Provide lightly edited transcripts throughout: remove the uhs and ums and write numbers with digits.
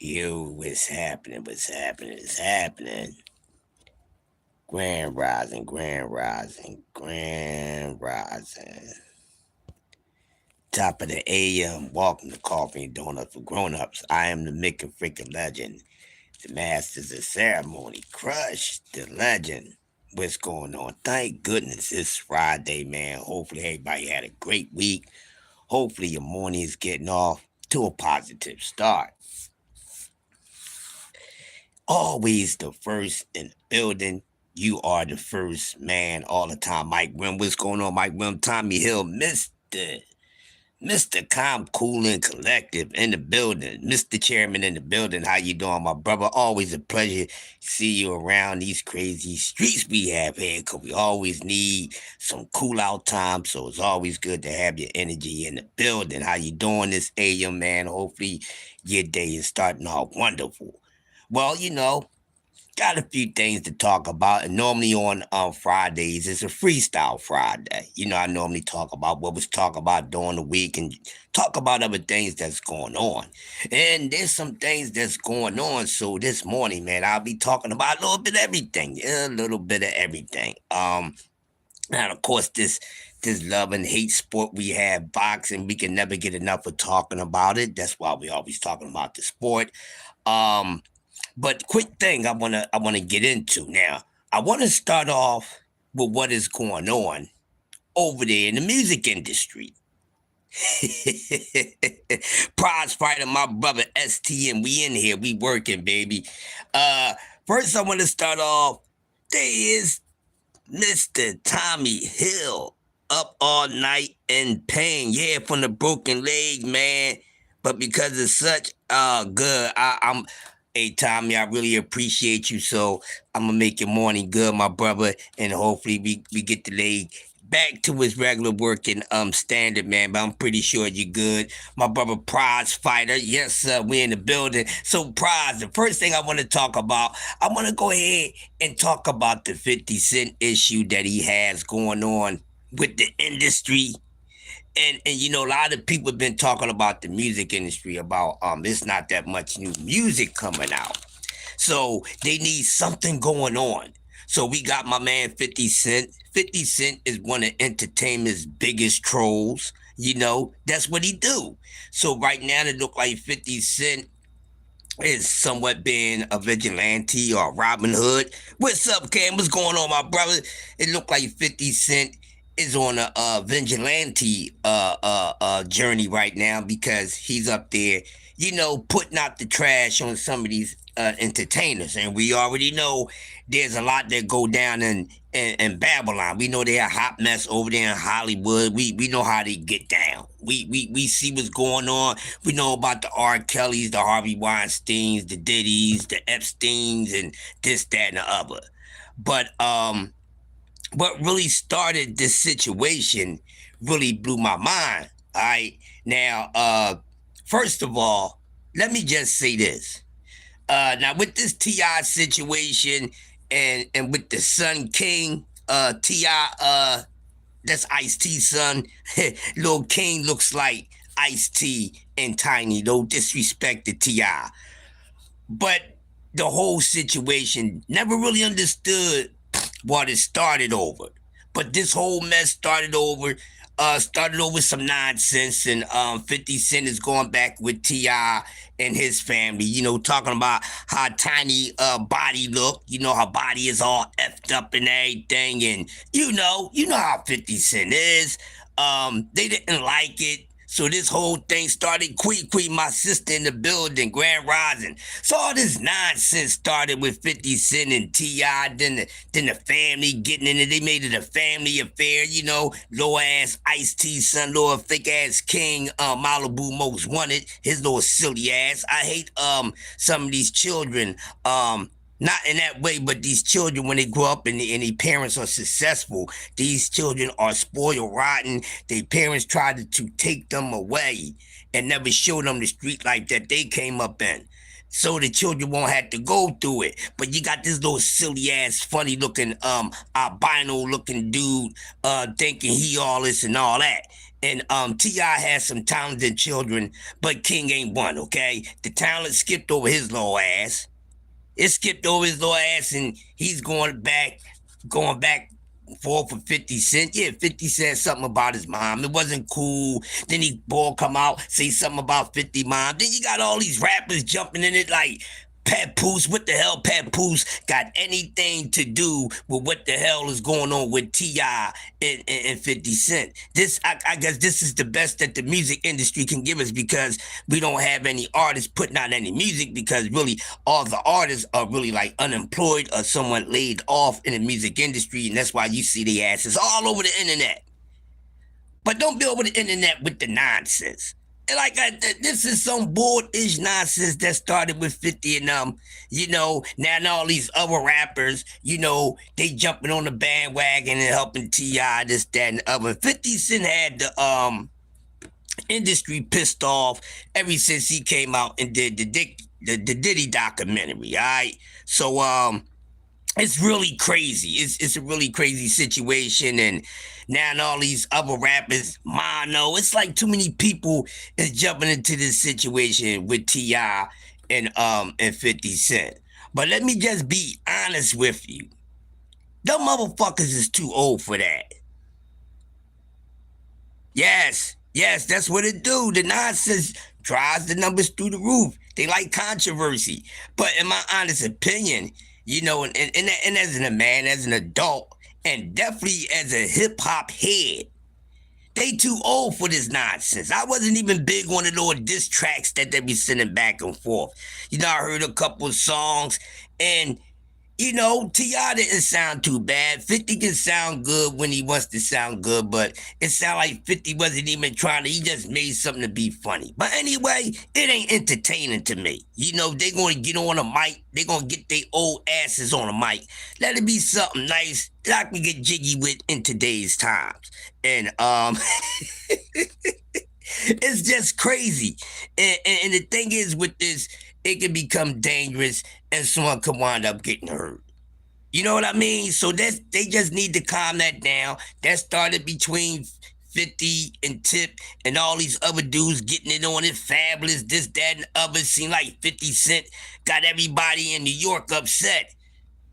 Yo, what's happening? What's happening? Grand rising. Top of the AM. Welcome to Coffee and Donuts for Grown-Ups. I am the Mick and Freaking Legend, the Masters of Ceremony. Crush the Legend. What's going on? Thank goodness it's Friday, man. Hopefully everybody had a great week. Hopefully your morning is getting off to a positive start. Always the first in the building. You are the first man all the time. Mike Wim, what's going on, Mike Wim? Tommy Hill, Mr. Calm, Cool, and Collective in the building. Mr. Chairman in the building. How you doing, my brother? Always a pleasure to see you around these crazy streets we have here, because we always need some cool out time. So it's always good to have your energy in the building. How you doing this AM, man? Hopefully your day is starting off wonderful. Well, got a few things to talk about. And normally on Fridays, it's a freestyle Friday. I normally talk about what was talked about during the week and talk about other things that's going on. And there's some things that's going on. So this morning, man, I'll be talking about a little bit of everything. Yeah, a little bit of everything. And of course, this love and hate sport we have, boxing, we can never get enough of talking about it. That's why we always talking about the sport. Um, but quick thing I wanna get into now. I want to start off with what is going on over there in the music industry. Prize fighter, my brother STM, we in here, we working, baby. Uh, First I want to start off. There is Mr. Tommy Hill up all night in pain. Yeah, from the broken leg, man. But because it's such good, I'm hey Tommy, I really appreciate you. So I'm gonna make your morning good, my brother, and hopefully we get the leg back to his regular working standard, man. But I'm pretty sure you're good. My brother Prize Fighter. Yes, sir, we're in the building. So Prize, the first thing I want to talk about, I want to go ahead and talk about the 50 Cent issue that he has going on with the industry. And a lot of people have been talking about the music industry about it's not that much new music coming out. So they need something going on. So we got my man 50 Cent. 50 Cent is one of entertainment's biggest trolls. That's what he do. So right now it look like 50 Cent is somewhat being a vigilante or Robin Hood. What's up, Cam? What's going on, my brother? It look like 50 Cent is on a vigilante journey right now because he's up there, putting out the trash on some of these entertainers. And we already know there's a lot that go down in Babylon. We know they're a hot mess over there in Hollywood. We know how they get down. We see what's going on. We know about the R. Kellys, the Harvey Weinsteins, the Diddy's, the Epsteins, and this, that, and the other. But what really started this situation really blew my mind. All right. Now, first of all, let me just say this. Now with this T.I. situation and with the Sun King, T.I., that's Ice T son. Lil King looks like Ice T and Tiny. No disrespect to T.I. But the whole situation never really understood what it started over. But this whole mess started over some nonsense, and 50 Cent is going back with T.I. and his family, talking about how Tiny body look, her body is all effed up and everything, and you know how 50 Cent is. They didn't like it. So this whole thing started. Quee, my sister in the building, Grand Rising. So all this nonsense started with 50 Cent and T.I., then the family getting in it. They made it a family affair, low ass Ice T son, little thick ass King, Malibu Most Wanted, his little silly ass. I hate some of these children, not in that way, but these children, when they grow up and their parents are successful, these children are spoiled rotten. Their parents tried to take them away and never show them the street life that they came up in. So the children won't have to go through it. But you got this little silly ass, funny looking, albino looking dude, thinking he all this and all that. And T.I. has some talented children, but King ain't one, okay? The talent skipped over his little ass. It skipped over his little ass, and he's going back for 50 Cent. Yeah, 50 said something about his mom. It wasn't cool. Then he ball come out, say something about 50 mom. Then you got all these rappers jumping in it like Papoose. What the hell Papoose got anything to do with what the hell is going on with T.I. and 50 Cent? I guess this is the best that the music industry can give us, because we don't have any artists putting out any music, because really all the artists are really like unemployed or someone laid off in the music industry, and that's why you see the asses all over the internet. But don't be over the internet with the nonsense. Like this is some bored-ish nonsense that started with 50 and now all these other rappers, they jumping on the bandwagon and helping T.I. this, that, and the other. 50 Cent had the industry pissed off ever since he came out and did the Diddy documentary. All right, so it's really crazy. It's a really crazy situation, and now all these other rappers, Mono, it's like too many people is jumping into this situation with T.I. and 50 Cent. But let me just be honest with you. Them motherfuckers is too old for that. Yes, that's what it do. The nonsense drives the numbers through the roof. They like controversy. But in my honest opinion, and as a man, as an adult, and definitely as a hip hop head, they too old for this nonsense. I wasn't even big on the little diss tracks that they be sending back and forth. I heard a couple of songs, and T.I. didn't sound too bad. 50 can sound good when he wants to sound good, but it sounded like 50 wasn't even trying to, he just made something to be funny. But anyway, it ain't entertaining to me. They gonna get on a mic, they gonna get their old asses on a mic. Let it be something nice that I can get jiggy with in today's times. And it's just crazy. And the thing is with this, it can become dangerous and someone could wind up getting hurt. You know what I mean? So they just need to calm that down. That started between 50 and Tip and all these other dudes getting it on it. Fabulous, this, that, and other. Seemed like 50 Cent got everybody in New York upset.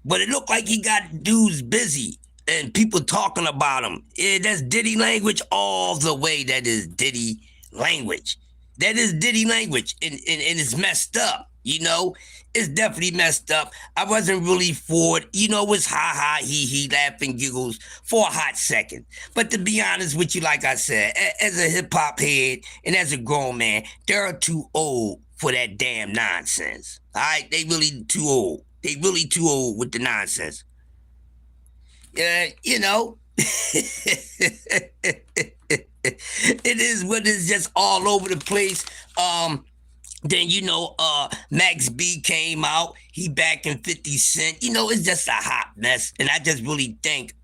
But it looked like he got dudes busy and people talking about him. Yeah, that's Diddy language all the way. That is Diddy language. That is Diddy language, and it's messed up. It's definitely messed up. I wasn't really for it. It's ha ha, he, laughing giggles for a hot second. But to be honest with you, like I said, as a hip hop head and as a grown man, they're too old for that damn nonsense. All right, they really too old. They really too old with the nonsense. It is what is just all over the place. Then Max B came out. He back in 50 Cent. It's just a hot mess. And I just really think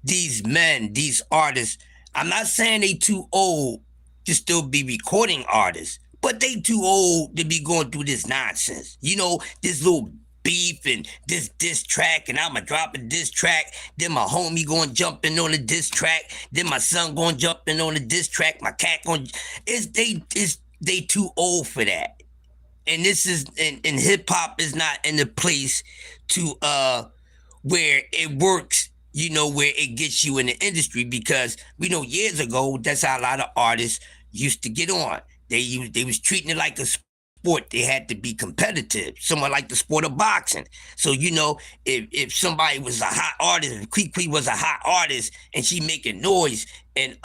these men, these artists, I'm not saying they too old to still be recording artists, but they too old to be going through this nonsense. This little beef and this diss track, and I'ma drop a diss track. Then my homie going jumping on the diss track. Then my son going jumping on the diss track. My cat going. They too old for that. And this is and hip hop is not in the place to where it works. Where it gets you in the industry, because we know years ago that's how a lot of artists used to get on. They was treating it like a sport. They had to be competitive, somewhat like the sport of boxing. So if somebody was a hot artist, if Kwee was a hot artist and she making noise, and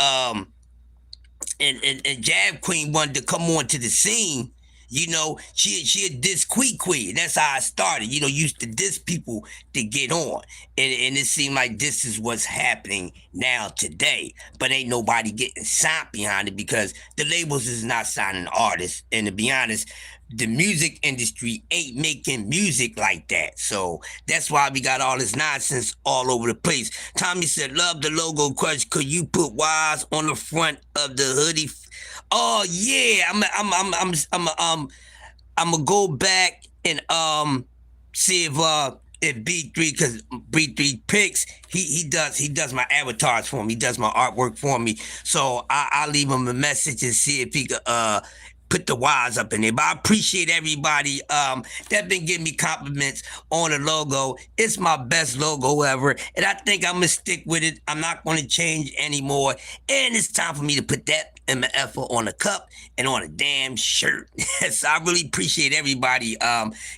Jab Queen wanted to come on to the scene, she had diss Kwee. That's how I started. Used to diss people to get on, and it seemed like this is what's happening now today. But ain't nobody getting signed behind it, because the labels is not signing artists. And to be honest, the music industry ain't making music like that. So that's why we got all this nonsense all over the place. Tommy said, "Love the logo crush. Could you put wires on the front of the hoodie?" Oh yeah, I'm gonna go back and see if at B3 because B3 picks. He does my avatars for me. He does my artwork for me. So I leave him a message and see if he could put the wires up in there. But I appreciate everybody that been giving me compliments on the logo. It's my best logo ever, and I think I'm gonna stick with it. I'm not gonna change anymore. And it's time for me to put that MF on a cup and on a damn shirt. So I really appreciate everybody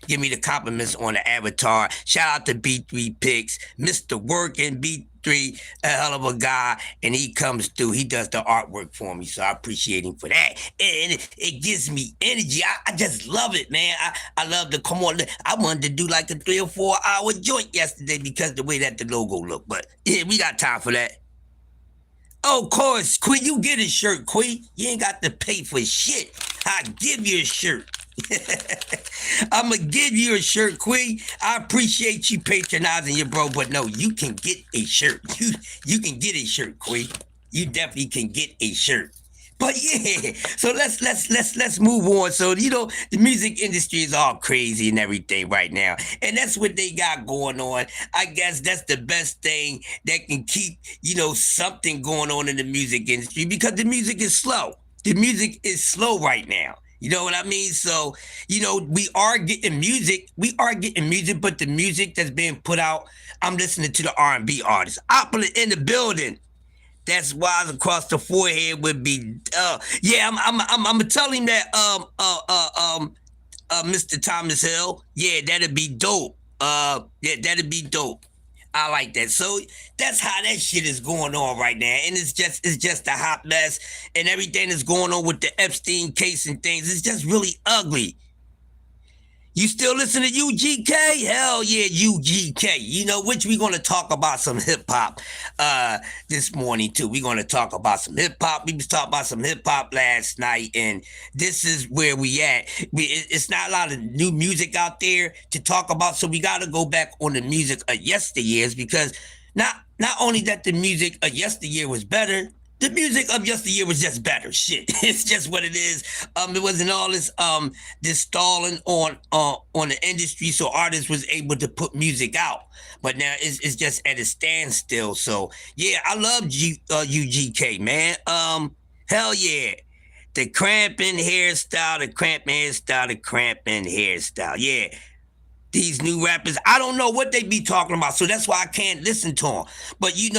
give me the compliments on the avatar. Shout out to B3 Picks, Mr. Working B3, a hell of a guy, and he comes through. He does the artwork for me, so I appreciate him for that. And it gives me energy. I just love it, man. I love to come on. I wanted to do like a 3 or 4 hour joint yesterday because the way that the logo looked. But yeah, we got time for that. Oh, of course, Queen, you get a shirt, Queen. You ain't got to pay for shit. I give you a shirt. I'm gonna give you a shirt, Queen. I appreciate you patronizing your bro, but no, you can get a shirt. You can get a shirt, Queen. You definitely can get a shirt. But yeah, so let's move on. So the music industry is all crazy and everything right now, and that's what they got going on. I guess that's the best thing that can keep something going on in the music industry because the music is slow. The music is slow right now. You know what I mean? So we are getting music. We are getting music, but the music that's being put out, I'm listening to the R&B artists. Opera in the building. That's wise across the forehead would be. Yeah, I'm gonna tell him that. Mr. Thomas Hill. Yeah, that'd be dope. Yeah, that'd be dope. I like that. So that's how that shit is going on right now, and it's just a hot mess, and everything that's going on with the Epstein case and things. It's just really ugly. You still listen to UGK? Hell yeah, UGK. Which we gonna talk about some hip hop this morning too. We gonna talk about some hip hop. We was talking about some hip hop last night, and this is where we at. It's not a lot of new music out there to talk about, so we gotta go back on the music of yesteryears because not only that the music of yesteryear was better, the music of yesteryear was just better. Shit, it's just what it is. It wasn't all this stalling on the industry, so artists was able to put music out. But now it's just at a standstill. So yeah, I love UGK, man. Hell yeah. The cramping hairstyle, the cramping hairstyle, the cramping hairstyle. Yeah, these new rappers, I don't know what they be talking about, so that's why I can't listen to them. But you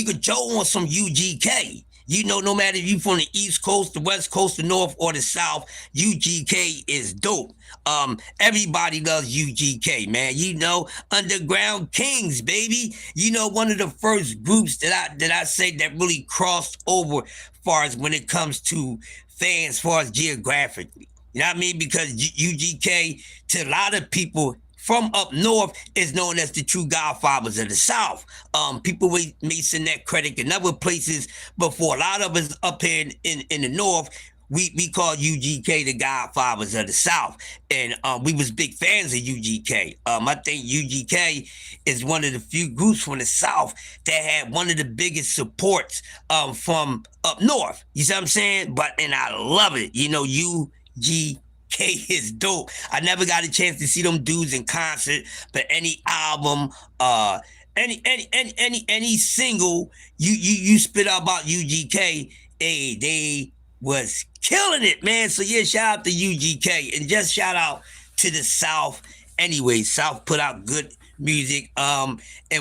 could Joe on some UGK. No matter if you from the East Coast, the West Coast, the North, or the South, UGK is dope. Everybody loves UGK, man. Underground Kings, baby. One of the first groups that I say that really crossed over far as when it comes to fans, far as geographically. You know what I mean? Because UGK to a lot of people from up north is known as the true godfathers of the South. People may send that credit in other places, but for a lot of us up here in the north, we call UGK the godfathers of the South, and we was big fans of UGK. I think UGK is one of the few groups from the South that had one of the biggest supports from up north. You see what I'm saying? And I love it. UGK is dope. I never got a chance to see them dudes in concert, but any album, any single you spit out about UGK, hey, they was killing it, man. So yeah, shout out to UGK and just shout out to the South. Anyway, South put out good music. And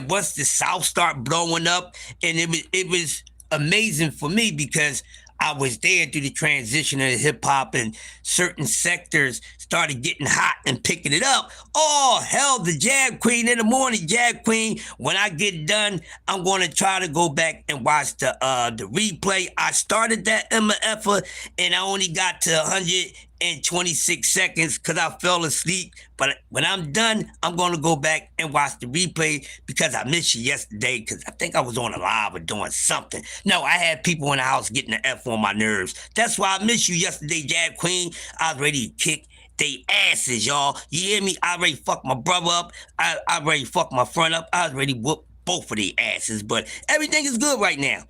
once the South start blowing up, and it was amazing for me because I was there through the transition of hip hop, and certain sectors started getting hot and picking it up. Oh, hell, the Jab Queen in the morning, Jab Queen. When I get done, I'm going to try to go back and watch the replay. I started that MF and I only got to 126 seconds because I fell asleep. But when I'm done, I'm going to go back and watch the replay because I missed you yesterday because I think I was on a live or doing something. No, I had people in the house getting the F on my nerves. That's why I missed you yesterday, Jab Queen. I was ready to kick they asses, y'all. You hear me? I already fucked my brother up. I already fucked my friend up. I already whooped both of their asses, but everything is good right now.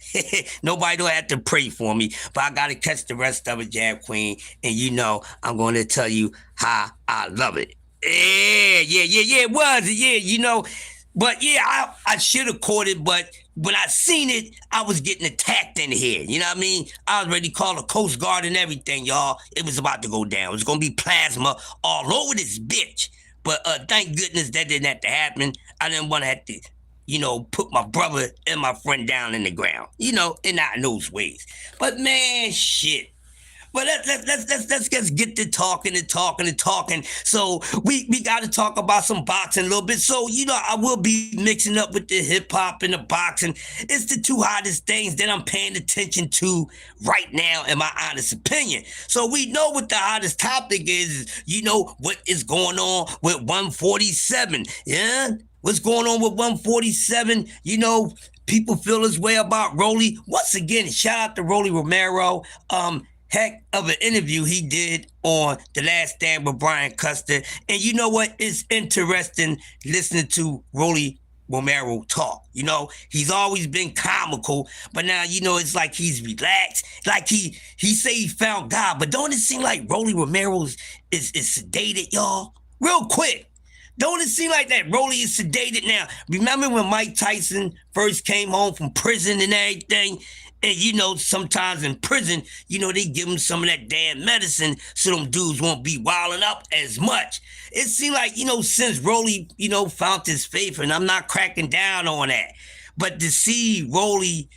Nobody don't have to pray for me, but I gotta catch the rest of it, Jab Queen, and I'm going to tell you how I love it. Yeah, it was. Yeah, but yeah, I should have caught it, but when I seen it, I was getting attacked in here. You know what I mean? I was ready to call the Coast Guard and everything, y'all. It was about to go down. It was gonna be plasma all over this bitch. But thank goodness that didn't have to happen. I didn't want to have to, put my brother and my friend down in the ground. In those ways. But man, shit. But let's just get to talking and talking and talking. So we got to talk about some boxing a little bit. So I will be mixing up with the hip hop and the boxing. It's the two hottest things that I'm paying attention to right now, in my honest opinion. So we know what the hottest topic is. What is going on with 147? Yeah. What's going on with 147? People feel this way about Rolly. Once again, shout out to Rolly Romero. Heck of an interview he did on The Last Stand with Brian Custer. And you know what? It's interesting listening to Rolly Romero talk. He's always been comical, but now it's like he's relaxed. Like he say he found God, but don't it seem like Rolly Romero is sedated, y'all? Real quick. Don't it seem like that Rolly is sedated now? Remember when Mike Tyson first came home from prison and everything? And sometimes in prison, they give him some of that damn medicine so them dudes won't be wilding up as much. It seemed like, since Rolly, found his faith, and I'm not cracking down on that. But to see Rolly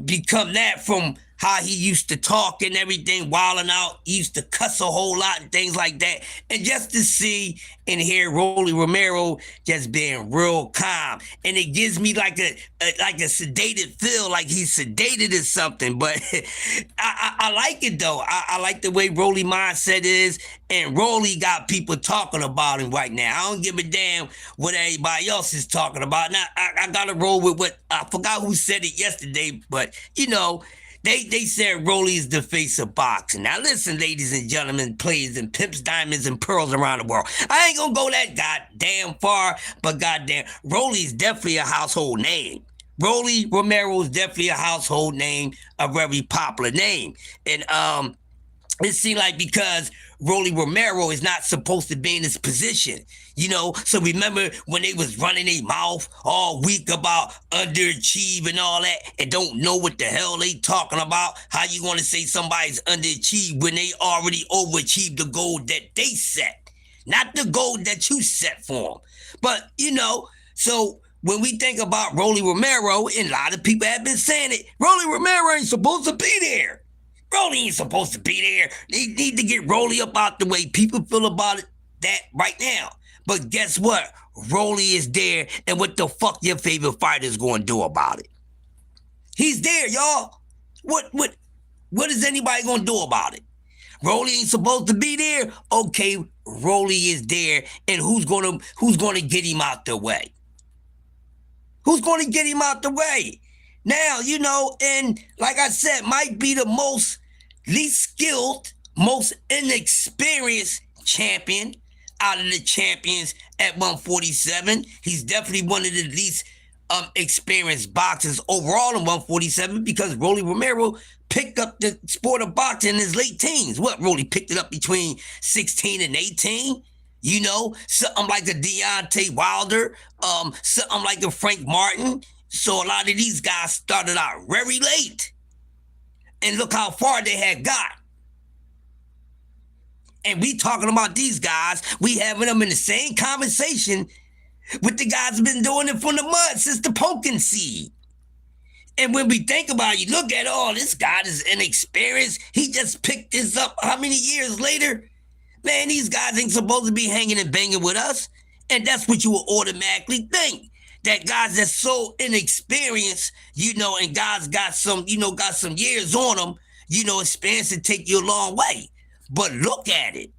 become that from how he used to talk and everything, wilding out. He used to cuss a whole lot and things like that. And just to see and hear Rolly Romero just being real calm, and it gives me like a sedated feel, like he's sedated or something. But I like it though. I like the way Rolly mindset is, and Rolly got people talking about him right now. I don't give a damn what everybody else is talking about. Now I gotta roll with what I forgot who said it yesterday, but They said Rolly is the face of boxing. Now listen, ladies and gentlemen, players and pimps, diamonds and pearls around the world. I ain't gonna go that goddamn far, but goddamn, Rolly's definitely a household name. Rolly Romero is definitely a household name, a very popular name. And it seemed like because Rolly Romero is not supposed to be in this position, So remember when they was running their mouth all week about underachieve and all that, and don't know what the hell they talking about? How you want to say somebody's underachieved when they already overachieved the goal that they set, not the goal that you set for them? But so when we think about Rolly Romero, and a lot of people have been saying it, Rolly Romero ain't supposed to be there. Rolly ain't supposed to be there. They need to get Rolly up out the way. People feel about it that right now. But guess what? Rolly is there, and what the fuck your favorite fighter is going to do about it? He's there, y'all. What is anybody going to do about it? Rolly ain't supposed to be there. Okay, Rolly is there, and who's going to get him out the way? Who's going to get him out the way? Now, and like I said, might be the most least skilled, most inexperienced champion out of the champions at 147. He's definitely one of the least experienced boxers overall in 147, because Rolly Romero picked up the sport of boxing in his late teens. What, Rolly picked it up between 16 and 18? Something like a Deontay Wilder, something like a Frank Martin. So a lot of these guys started out very late. And look how far they had got. And we talking about these guys, we having them in the same conversation with the guys who've been doing it from the mud since the pumpkin seed. And when we think about it, you look at, this guy is inexperienced. He just picked this up how many years later? Man, these guys ain't supposed to be hanging and banging with us. And that's what you will automatically think. That guys that's so inexperienced, and guys got some years on them, experience to take you a long way. But look at it.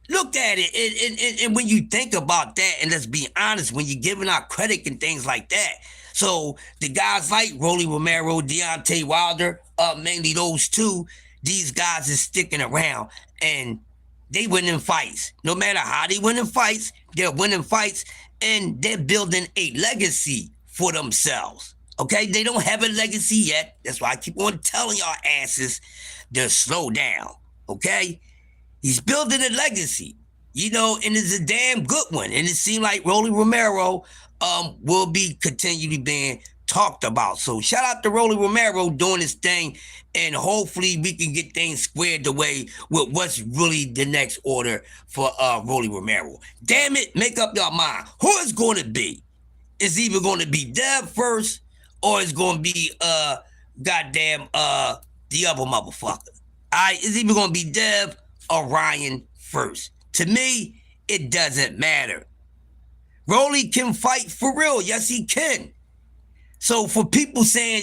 Look at it. And when you think about that, and let's be honest, when you're giving out credit and things like that, so the guys like Rolly Romero, Deontay Wilder, mainly those two, these guys is sticking around, and they winning fights. No matter how they winning fights, they're winning fights, and they're building a legacy for themselves. Okay? They don't have a legacy yet. That's why I keep on telling y'all asses to slow down. Okay? He's building a legacy, and it's a damn good one. And it seemed like Rolly Romero will be continually being talked about. So shout out to Rolly Romero doing his thing, and hopefully we can get things squared away with what's really the next order for Rolly Romero. Damn it, make up your mind. Who is going to be? It's either going to be Dev first, or it's going to be goddamn the other motherfucker. Alright, it's either going to be Dev or Ryan first. To me, it doesn't matter. Rolly can fight for real. Yes, he can. So for people saying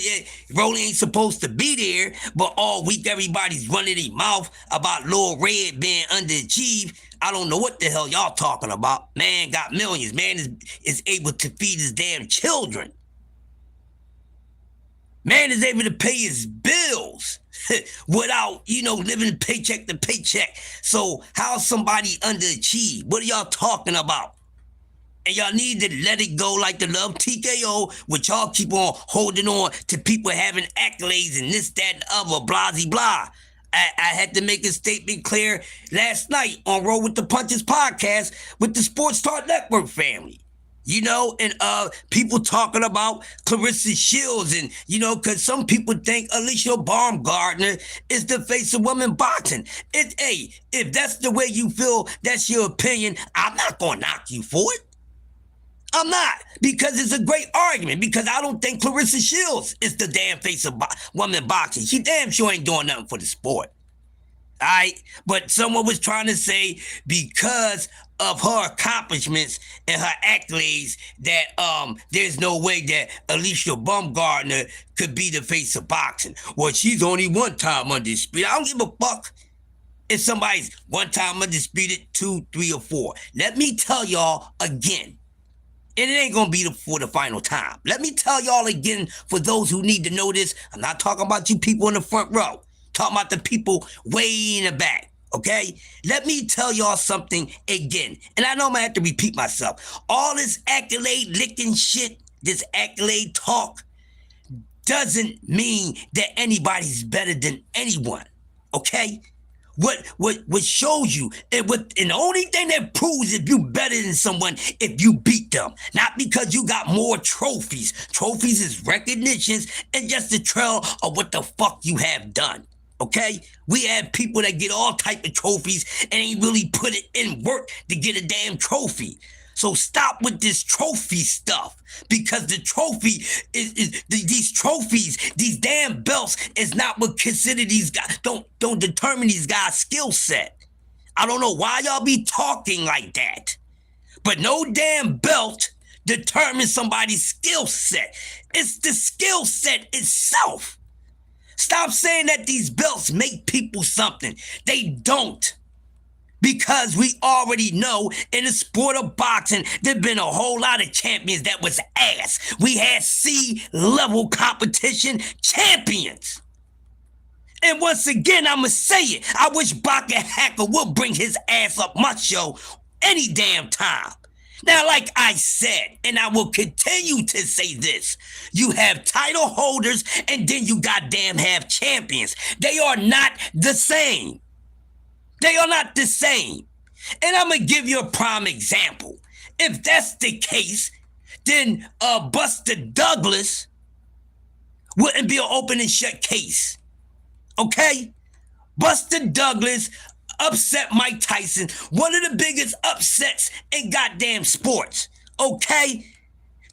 Rolly ain't supposed to be there, but all week everybody's running their mouth about Lil Red being underachieved, I don't know what the hell y'all talking about. Man got millions. Man is able to feed his damn children. Man is able to pay his bills without, living paycheck to paycheck. So how's somebody underachieved? What are y'all talking about? And y'all need to let it go like the Love TKO, which y'all keep on holding on to people having accolades and this, that, and other, blah, blah. I had to make a statement clear last night on Roll with the Punches podcast with the Sports Talk Network family. And people talking about Clarissa Shields and, because some people think Alicia Baumgardner is the face of women boxing. If that's the way you feel, that's your opinion, I'm not going to knock you for it. I'm not, because it's a great argument, because I don't think Clarissa Shields is the damn face of women boxing. She damn sure ain't doing nothing for the sport. All right? But someone was trying to say because of her accomplishments and her accolades that there's no way that Alicia Baumgardner could be the face of boxing. Well, she's only one time undisputed. I don't give a fuck if somebody's one time undisputed, 2, 3, or 4. Let me tell y'all again. And it ain't going to be for the final time. Let me tell y'all again, for those who need to know this, I'm not talking about you people in the front row. I'm talking about the people way in the back, okay? Let me tell y'all something again. And I know I'm going to have to repeat myself. All this accolade licking shit, this accolade talk, doesn't mean that anybody's better than anyone, okay? What shows you, and the only thing that proves if you better than someone, if you beat them, not because you got more trophies. Trophies is recognitions and just a trail of what the fuck you have done. Okay, we have people that get all type of trophies and ain't really put it in work to get a damn trophy. So stop with this trophy stuff, because the trophy is these trophies, these damn belts is not what consider these guys, don't determine these guys' skill set. I don't know why y'all be talking like that, but no damn belt determines somebody's skill set. It's the skill set itself. Stop saying that these belts make people something. They don't. Because we already know in the sport of boxing, there's been a whole lot of champions that was ass. We had C-level competition champions. And once again, I'ma say it. I wish Baka Hacker would bring his ass up my show any damn time. Now, like I said, and I will continue to say this, you have title holders and then you goddamn have champions. They are not the same. They are not the same. And I'm going to give you a prime example. If that's the case, then Buster Douglas wouldn't be an open and shut case. Okay? Buster Douglas upset Mike Tyson, one of the biggest upsets in goddamn sports. Okay?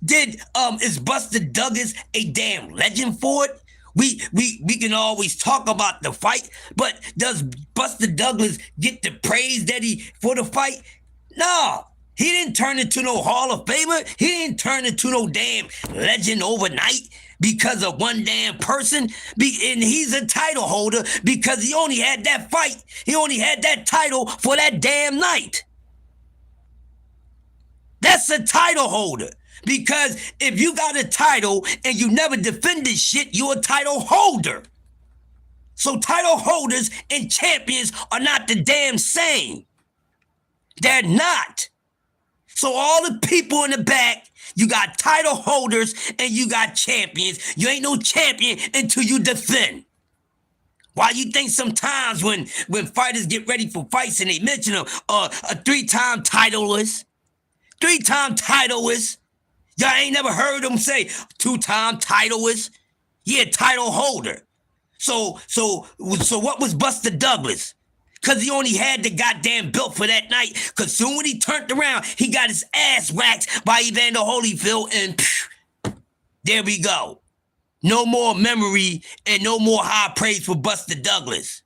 Is Buster Douglas a damn legend for it? We can always talk about the fight, but does Buster Douglas get the praise that for the fight? No, he didn't turn into no Hall of Famer. He didn't turn into no damn legend overnight because of one damn person. And he's a title holder because he only had that fight. He only had that title for that damn night. That's a title holder. Because if you got a title and you never defended shit, you're a title holder. So title holders and champions are not the damn same. They're not. So all the people in the back, you got title holders and you got champions. You ain't no champion until you defend. Why you think sometimes when fighters get ready for fights and they mention a 3-time titleist, 3-time titleist, y'all ain't never heard them say 2-time titleist? Yeah, title holder. So what was Buster Douglas? Cause he only had the goddamn belt for that night. Cause soon when he turned around, he got his ass waxed by Evander Holyfield, and there we go. No more memory and no more high praise for Buster Douglas.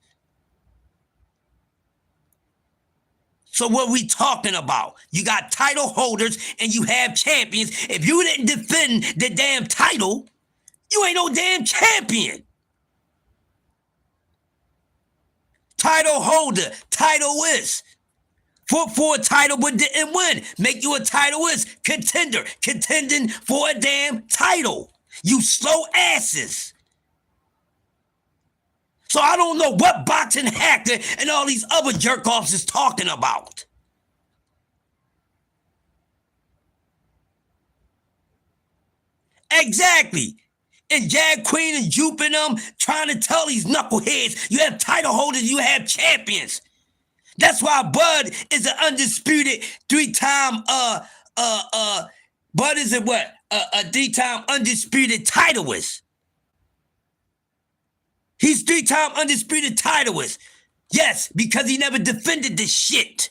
So what we talking about? You got title holders and you have champions. If you didn't defend the damn title, you ain't no damn champion. Title holder, titleist. Fought for a title but didn't win. Make you a titleist, contender, contending for a damn title. You slow asses. So I don't know what boxing hacker and all these other jerk-offs is talking about. Exactly. And Jag Queen and Jupe and them trying to tell these knuckleheads, you have title holders, you have champions. That's why Bud is an undisputed 3-time, Bud is a what? A 3-time undisputed titleist. He's 3-time undisputed titleist. Yes, because he never defended this shit.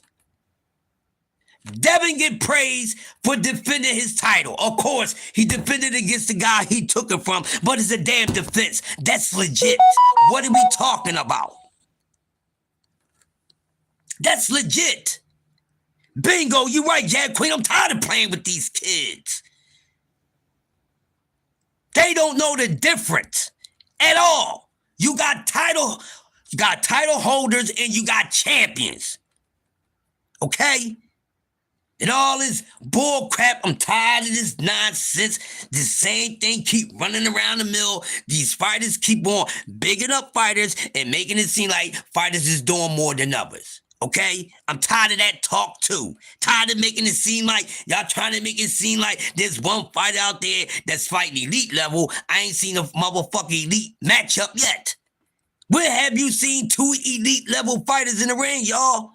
Devin get praised for defending his title. Of course, he defended against the guy he took it from, but it's a damn defense. That's legit. What are we talking about? That's legit. Bingo, you right, Jag Queen. I'm tired of playing with these kids. They don't know the difference at all. You got title holders and you got champions. Okay? And all this bull crap, I'm tired of this nonsense. The same thing keep running around the mill. These fighters keep on bigging up fighters and making it seem like fighters is doing more than others. Okay? I'm tired of that talk too. Tired of making it seem like y'all trying to make it seem like there's one fighter out there that's fighting elite level. I ain't seen a motherfucking elite matchup yet. Where have you seen 2 elite level fighters in the ring, y'all?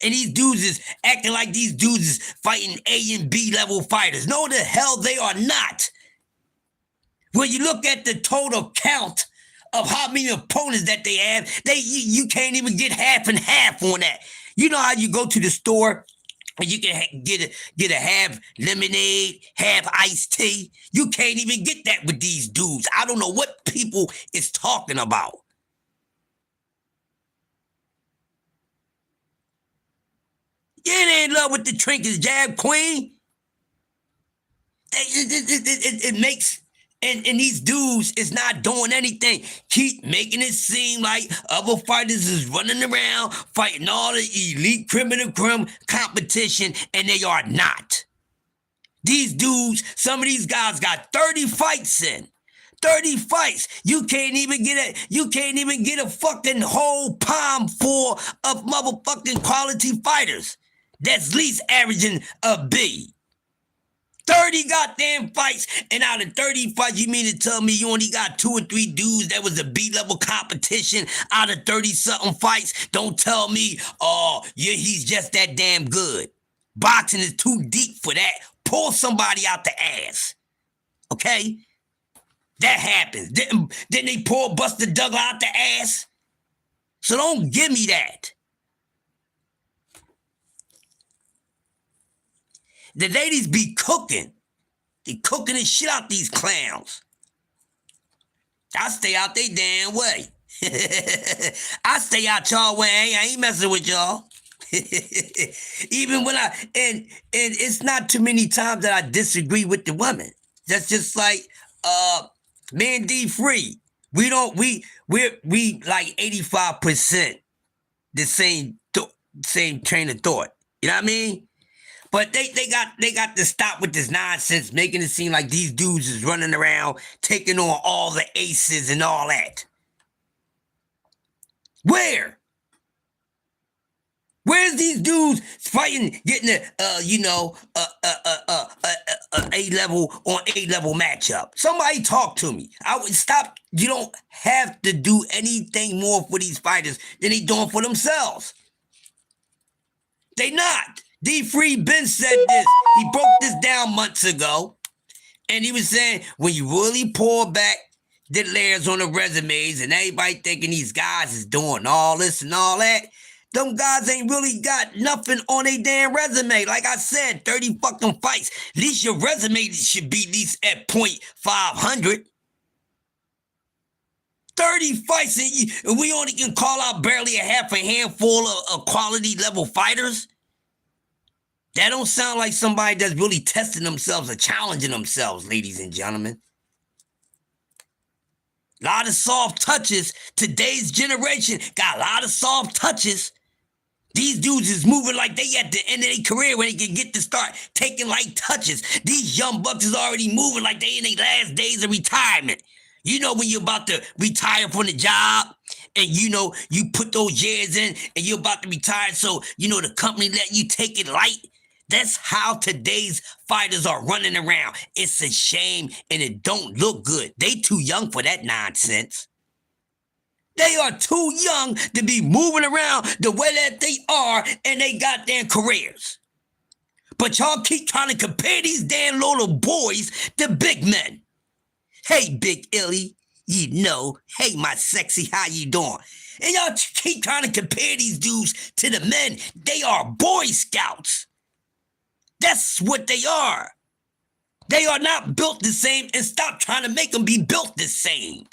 And these dudes is acting like these dudes is fighting A and B level fighters. No, the hell they are not. When you look at the total count of how many opponents that they have, you can't even get half and half on that. You know how you go to the store and you can get a half lemonade, half iced tea? You can't even get that with these dudes. I don't know what people is talking about. You ain't in love with the trinkets, Jag Queen. It makes, and these dudes is not doing anything. Keep making it seem like other fighters is running around fighting all the elite criminal competition, and they are not. These dudes, some of these guys got 30 fights in. 30 fights. You can't even get a fucking whole palm full of motherfucking quality fighters. That's at least averaging a B. 30 goddamn fights, and out of 30 fights, you mean to tell me you only got 2 or 3 dudes that was a B-level competition out of 30-something fights? Don't tell me, oh, yeah, he's just that damn good. Boxing is too deep for that. Pull somebody out the ass. Okay? That happens. Didn't they pull Buster Douglas out the ass? So don't give me that. The ladies be cooking. They cooking the shit out these clowns. I stay out they damn way. I stay out y'all way. I ain't messing with y'all. Even when and it's not too many times that I disagree with the women. That's just like man D free. We like 85% the same train of thought. You know what I mean? But they got to stop with this nonsense, making it seem like these dudes is running around taking on all the aces and all that. Where? Where's these dudes fighting, getting A-level on A-level matchup? Somebody talk to me. I would stop. You don't have to do anything more for these fighters than they doing for themselves. They not. D-Free Ben said this. He broke this down months ago. And he was saying, when you really pull back the layers on the resumes and everybody thinking these guys is doing all this and all that, them guys ain't really got nothing on their damn resume. Like I said, 30 fucking fights. At least your resume should be at least at .500. 30 fights, and we only can call out barely a half a handful of quality level fighters. That don't sound like somebody that's really testing themselves or challenging themselves, ladies and gentlemen. A lot of soft touches. Today's generation got a lot of soft touches. These dudes is moving like they at the end of their career when they can get to start taking light touches. These young bucks is already moving like they in their last days of retirement. You know when you're about to retire from the job and you put those years in and you're about to retire, so the company let you take it light. That's how today's fighters are running around. It's a shame and it don't look good. They too young for that nonsense. They are too young to be moving around the way that they are in their goddamn careers. But y'all keep trying to compare these damn little boys to big men. Hey, Big Illy, hey, my sexy, how you doing? And y'all keep trying to compare these dudes to the men. They are Boy Scouts. That's what they are. They are not built the same, and stop trying to make them be built the same.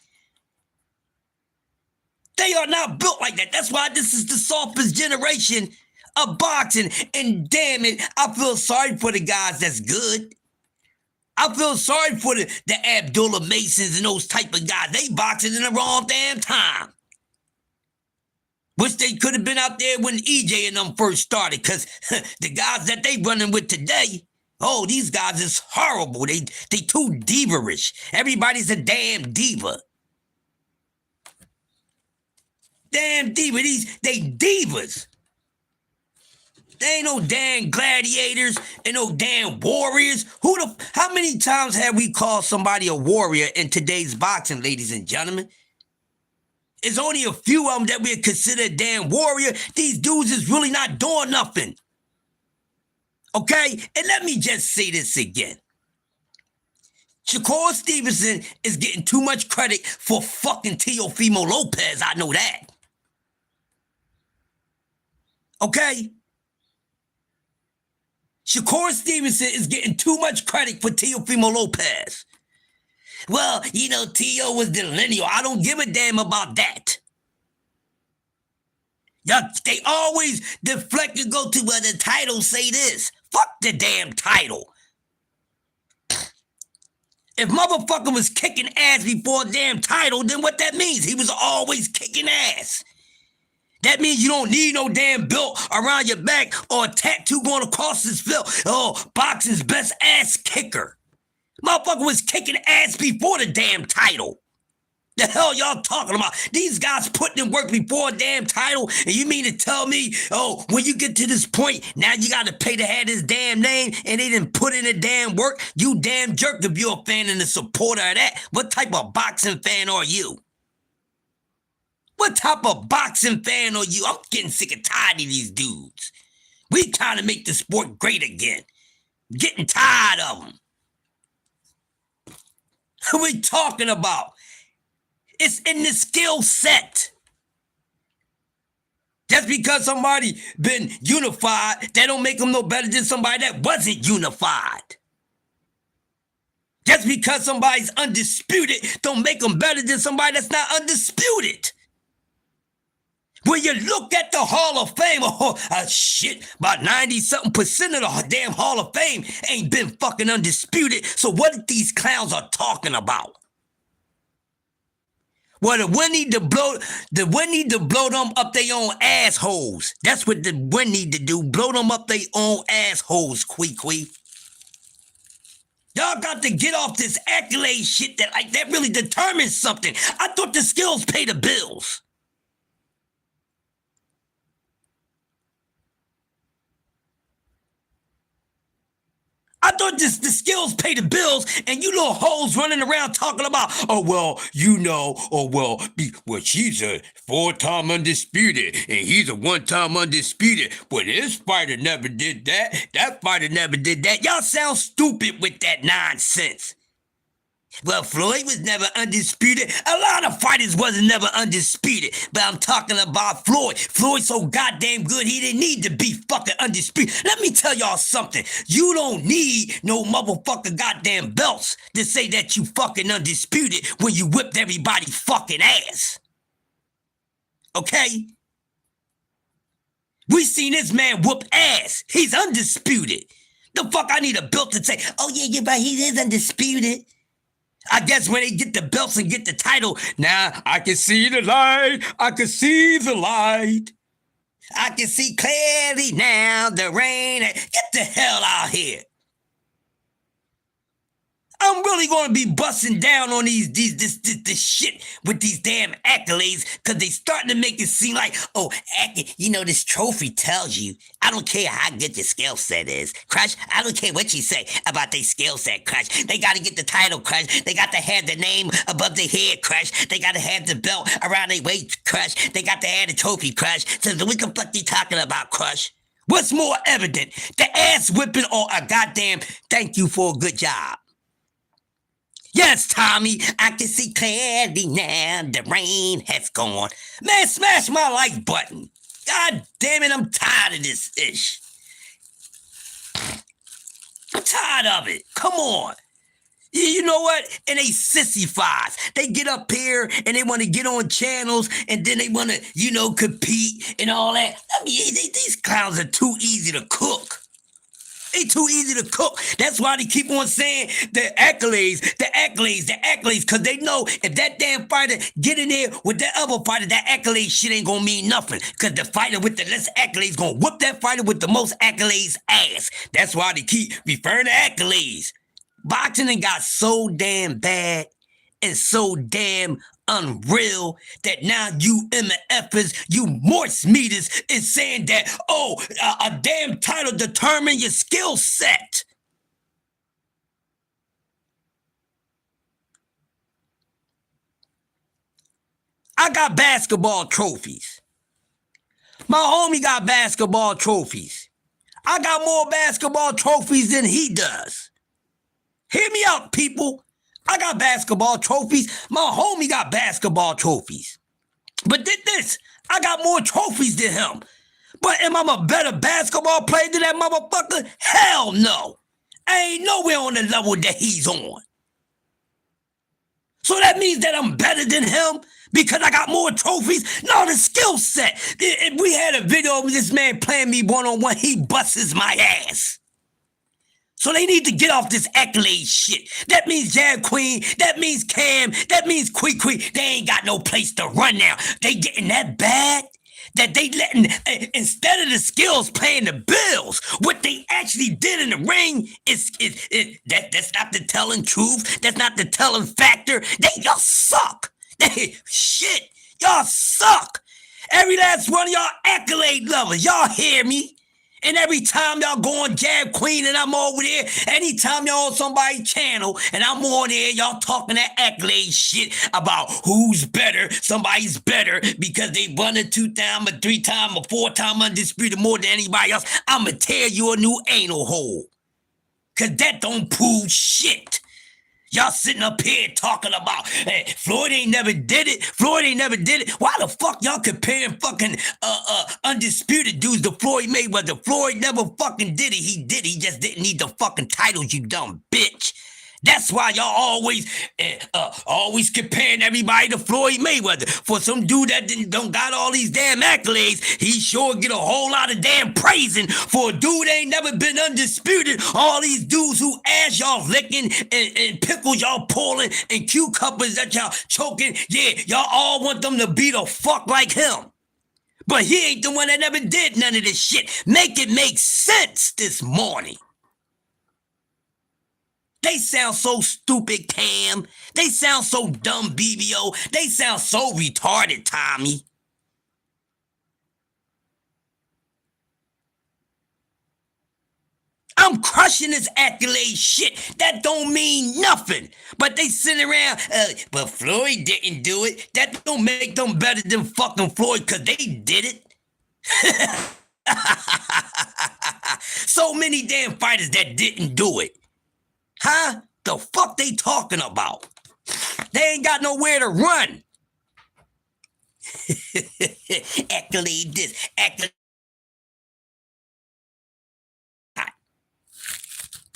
They are not built like that. That's why this is the softest generation of boxing. And damn it, I feel sorry for the guys that's good. I feel sorry for the Abdullah Masons and those type of guys. They boxing in the wrong damn time. Wish they could have been out there when EJ and them first started, because the guys that they running with today, these guys is horrible. They too diva-ish. Everybody's a damn diva. Damn diva. They divas. They ain't no damn gladiators and no damn warriors. How many times have we called somebody a warrior in today's boxing, ladies and gentlemen? It's only a few of them that we consider a damn warrior. These dudes is really not doing nothing. Okay? And let me just say this again. Shakur Stevenson is getting too much credit for fucking Teofimo Lopez. I know that. Okay? Shakur Stevenson is getting too much credit for Teofimo Lopez. Well, Tio was the lineal. I don't give a damn about that. They always deflect and go to where the title say this. Fuck the damn title. If motherfucker was kicking ass before a damn title, then what that means? He was always kicking ass. That means you don't need no damn belt around your back or a tattoo going across this belt. Boxing's best ass kicker. Motherfucker was kicking ass before the damn title. The hell y'all talking about? These guys putting in work before a damn title, and you mean to tell me, when you get to this point, now you got to pay to have this damn name, and they didn't put in the damn work? You damn jerk if you're a fan and a supporter of that. What type of boxing fan are you? What type of boxing fan are you? I'm getting sick and tired of these dudes. We trying to make the sport great again. Getting tired of them. What are we talking about? It's in the skill set. Just because somebody been unified, that don't make them no better than somebody that wasn't unified. Just because somebody's undisputed, don't make them better than somebody that's not undisputed. When you look at the Hall of Fame, about 90-something% of the damn Hall of Fame ain't been fucking undisputed. So what these clowns are talking about? Well, the wind need to blow them up their own assholes. That's what the wind need to do. Blow them up their own assholes, Quee. Y'all got to get off this accolade shit that really determines something. I thought the skills pay the bills. thought the skills pay the bills, and you little hoes running around talking about, oh, well, you know, well, she's a 4-time undisputed, and he's a 1-time undisputed. Well, this fighter never did that. That fighter never did that. Y'all sound stupid with that nonsense. Well, Floyd was never undisputed. A lot of fighters wasn't never undisputed. But I'm talking about Floyd. Floyd's so goddamn good, he didn't need to be fucking undisputed. Let me tell y'all something. You don't need no motherfucking goddamn belts to say that you fucking undisputed when you whipped everybody's fucking ass. Okay? We seen this man whoop ass. He's undisputed. The fuck I need a belt to say, oh yeah, you're right, he is undisputed. I guess when they get the belts and get the title, now I can see the light. I can see the light. I can see clearly now the rain. Get the hell out here. I'm really going to be busting down on this shit with these damn accolades, because they starting to make it seem like, oh, you know, this trophy tells you. I don't care how good your skill set is, Crush. I don't care what you say about their skill set, Crush. They got to get the title, Crush. They got to have the name above their head, Crush. They got to have the belt around their waist, Crush. They got to have the trophy, Crush. So what the fuck you talking about, Crush? What's more evident, the ass whipping or a goddamn thank you for a good job? Yes, Tommy, I can see clearly now the rain has gone. Man, smash my like button. God damn it, I'm tired of this ish. I'm tired of it. Come on. You know what? And they sissifies. They get up here and they want to get on channels and then they want to, you know, compete and all that. I mean, these clowns are too easy to cook. They too easy to cook. That's why they keep on saying the accolades, because they know if that damn fighter get in there with that other fighter, that accolade shit ain't gonna mean nothing. Because the fighter with the less accolades gonna whoop that fighter with the most accolades ass. That's why they keep referring to accolades. Boxing got so damn bad and so damn unreal that now you MFers, you morse meters is saying that, oh, a damn title determine your skill set. I got basketball trophies. My homie got basketball trophies. I got more basketball trophies than he does. Hear me out, people. I got basketball trophies. My homie got basketball trophies. But did this, I got more trophies than him. But am I a better basketball player than that motherfucker? Hell no. I ain't nowhere on the level that he's on. So that means that I'm better than him because I got more trophies? No, the skill set. If we had a video of this man playing me one-on-one, he busts my ass. So they need to get off this accolade shit. That means Jab Queen, that means Cam, that means Quee. They ain't got no place to run now. They getting that bad that they letting, instead of the skills paying the bills, what they actually did in the ring that's not the telling truth. That's not the telling factor. Y'all suck. Shit, y'all suck. Every last one of y'all accolade lovers, y'all hear me? And every time y'all go on Jab Queen and I'm over there, anytime y'all on somebody's channel and I'm on there, y'all talking that accolade shit about who's better, somebody's better because they won a 2-time, a 3-time, a 4-time undisputed more than anybody else, I'ma tear you a new anal hole. Cause that don't prove shit. Y'all sitting up here talking about, hey, Floyd ain't never did it. Floyd ain't never did it. Why the fuck y'all comparing fucking undisputed dudes to Floyd Mayweather? Floyd never fucking did it. He did. He just didn't need the fucking titles, you dumb bitch. That's why y'all always comparing everybody to Floyd Mayweather. For some dude that don't got all these damn accolades, he sure get a whole lot of damn praising. For a dude ain't never been undisputed. All these dudes who ass y'all licking and pickles y'all pulling and cucumbers that y'all choking, yeah, y'all all want them to be the fuck like him. But he ain't the one that never did none of this shit. Make it make sense this morning. They sound so stupid, Cam. They sound so dumb, BBO. They sound so retarded, Tommy. I'm crushing this accolade shit. That don't mean nothing. But they sit around, but Floyd didn't do it. That don't make them better than fucking Floyd because they did it. So many damn fighters that didn't do it. Huh? The fuck they talking about? They ain't got nowhere to run. Accolade this, accolade.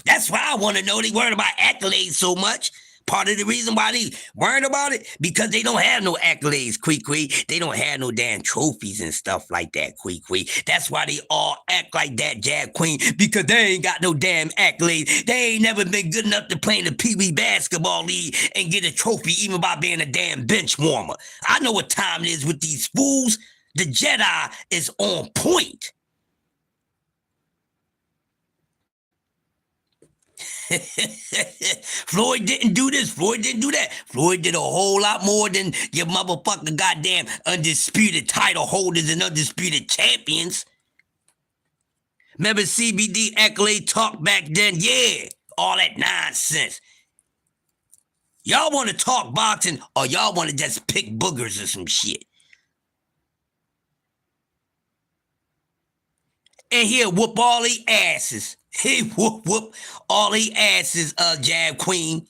That's why I want to know they worried about accolades so much. Part of the reason why they worried about it, because they don't have no accolades, Quee. They don't have no damn trophies and stuff like that, Quee. That's why they all act like that, Jab Queen, because they ain't got no damn accolades. They ain't never been good enough to play in the Pee Wee Basketball League and get a trophy even by being a damn bench warmer. I know what time it is with these fools. The Jedi is on point. Floyd didn't do this. Floyd didn't do that. Floyd did a whole lot more than your motherfucking goddamn undisputed title holders and undisputed champions. Remember CBD accolade talk back then? Yeah, all that nonsense. Y'all want to talk boxing or y'all want to just pick boogers or some shit? And he'll whoop all the asses. He whoop all the asses, Jab Queen.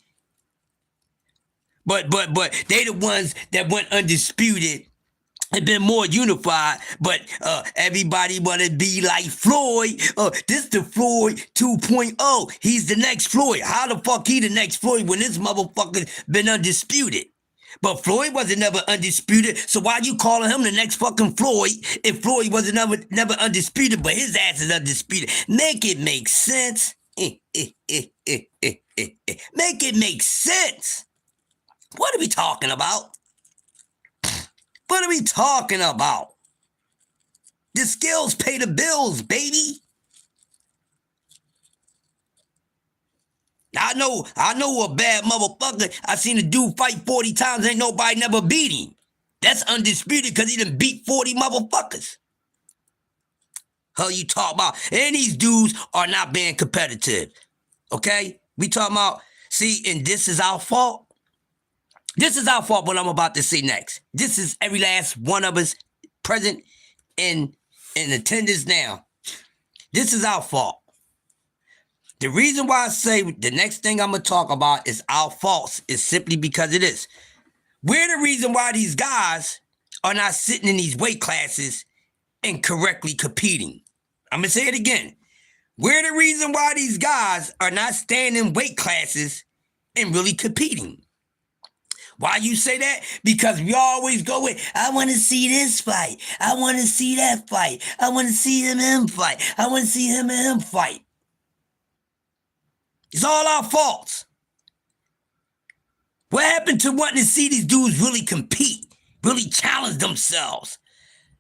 But they the ones that went undisputed and been more unified. But everybody wanna be like Floyd. This the Floyd 2.0. He's the next Floyd. How the fuck he the next Floyd when this motherfucker been undisputed? But Floyd wasn't never undisputed, so why you calling him the next fucking Floyd if Floyd wasn't never undisputed, but his ass is undisputed? Make it make sense. Make it make sense. What are we talking about? What are we talking about? The skills pay the bills, baby. I know a bad motherfucker. I seen a dude fight 40 times, ain't nobody never beat him. That's undisputed because he done beat 40 motherfuckers. How you talk about? And these dudes are not being competitive. Okay? We talking about, see, and this is our fault. This is our fault, what I'm about to say next. This is every last one of us present in attendance now. This is our fault. The reason why I say the next thing I'm going to talk about is our faults is simply because of this. We're the reason why these guys are not sitting in these weight classes and correctly competing. I'm going to say it again. We're the reason why these guys are not staying in weight classes and really competing. Why you say that? Because we always go with, I want to see this fight. I want to see that fight. I want to see him fight. I want to see him and him fight. It's all our faults. What happened to wanting to see these dudes really compete, really challenge themselves?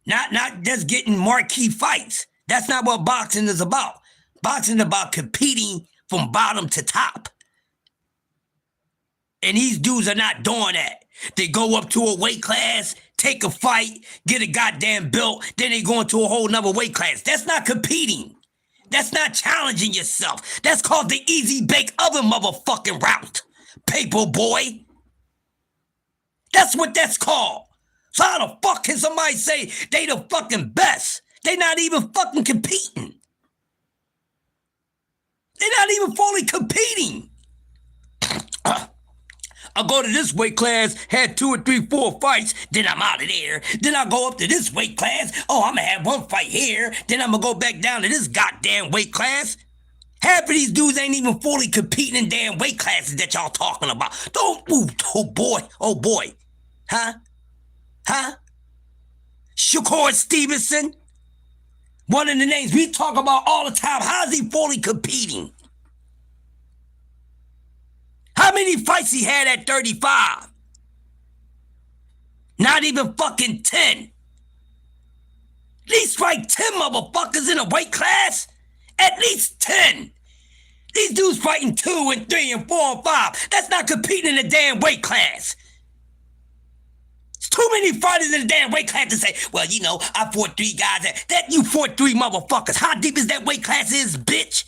Not just getting marquee fights. That's not what boxing is about. Boxing is about competing from bottom to top. And these dudes are not doing that. They go up to a weight class, take a fight, get a goddamn belt, then they go into a whole nother weight class. That's not competing. That's not challenging yourself. That's called the easy bake oven motherfucking route, paper boy. That's what that's called. So how the fuck can somebody say they the fucking best? They not even fucking competing. They're not even fully competing. I go to this weight class, had 2 or 3, 4 fights, then I'm out of there. Then I go up to this weight class. Oh, I'm going to have 1 fight here. Then I'm going to go back down to this goddamn weight class. Half of these dudes ain't even fully competing in damn weight classes that y'all talking about. Don't move. Oh, boy. Huh? Shakur Stevenson. One of the names we talk about all the time. How's he fully competing? How many fights he had at 35? Not even fucking 10. At least fight 10 motherfuckers in a weight class. At least 10. These dudes fighting 2 and 3 and 4 and 5. That's not competing in a damn weight class. It's too many fighters in a damn weight class to say, well, you know, I fought 3 guys. That you fought 3 motherfuckers. How deep is that weight class is, bitch?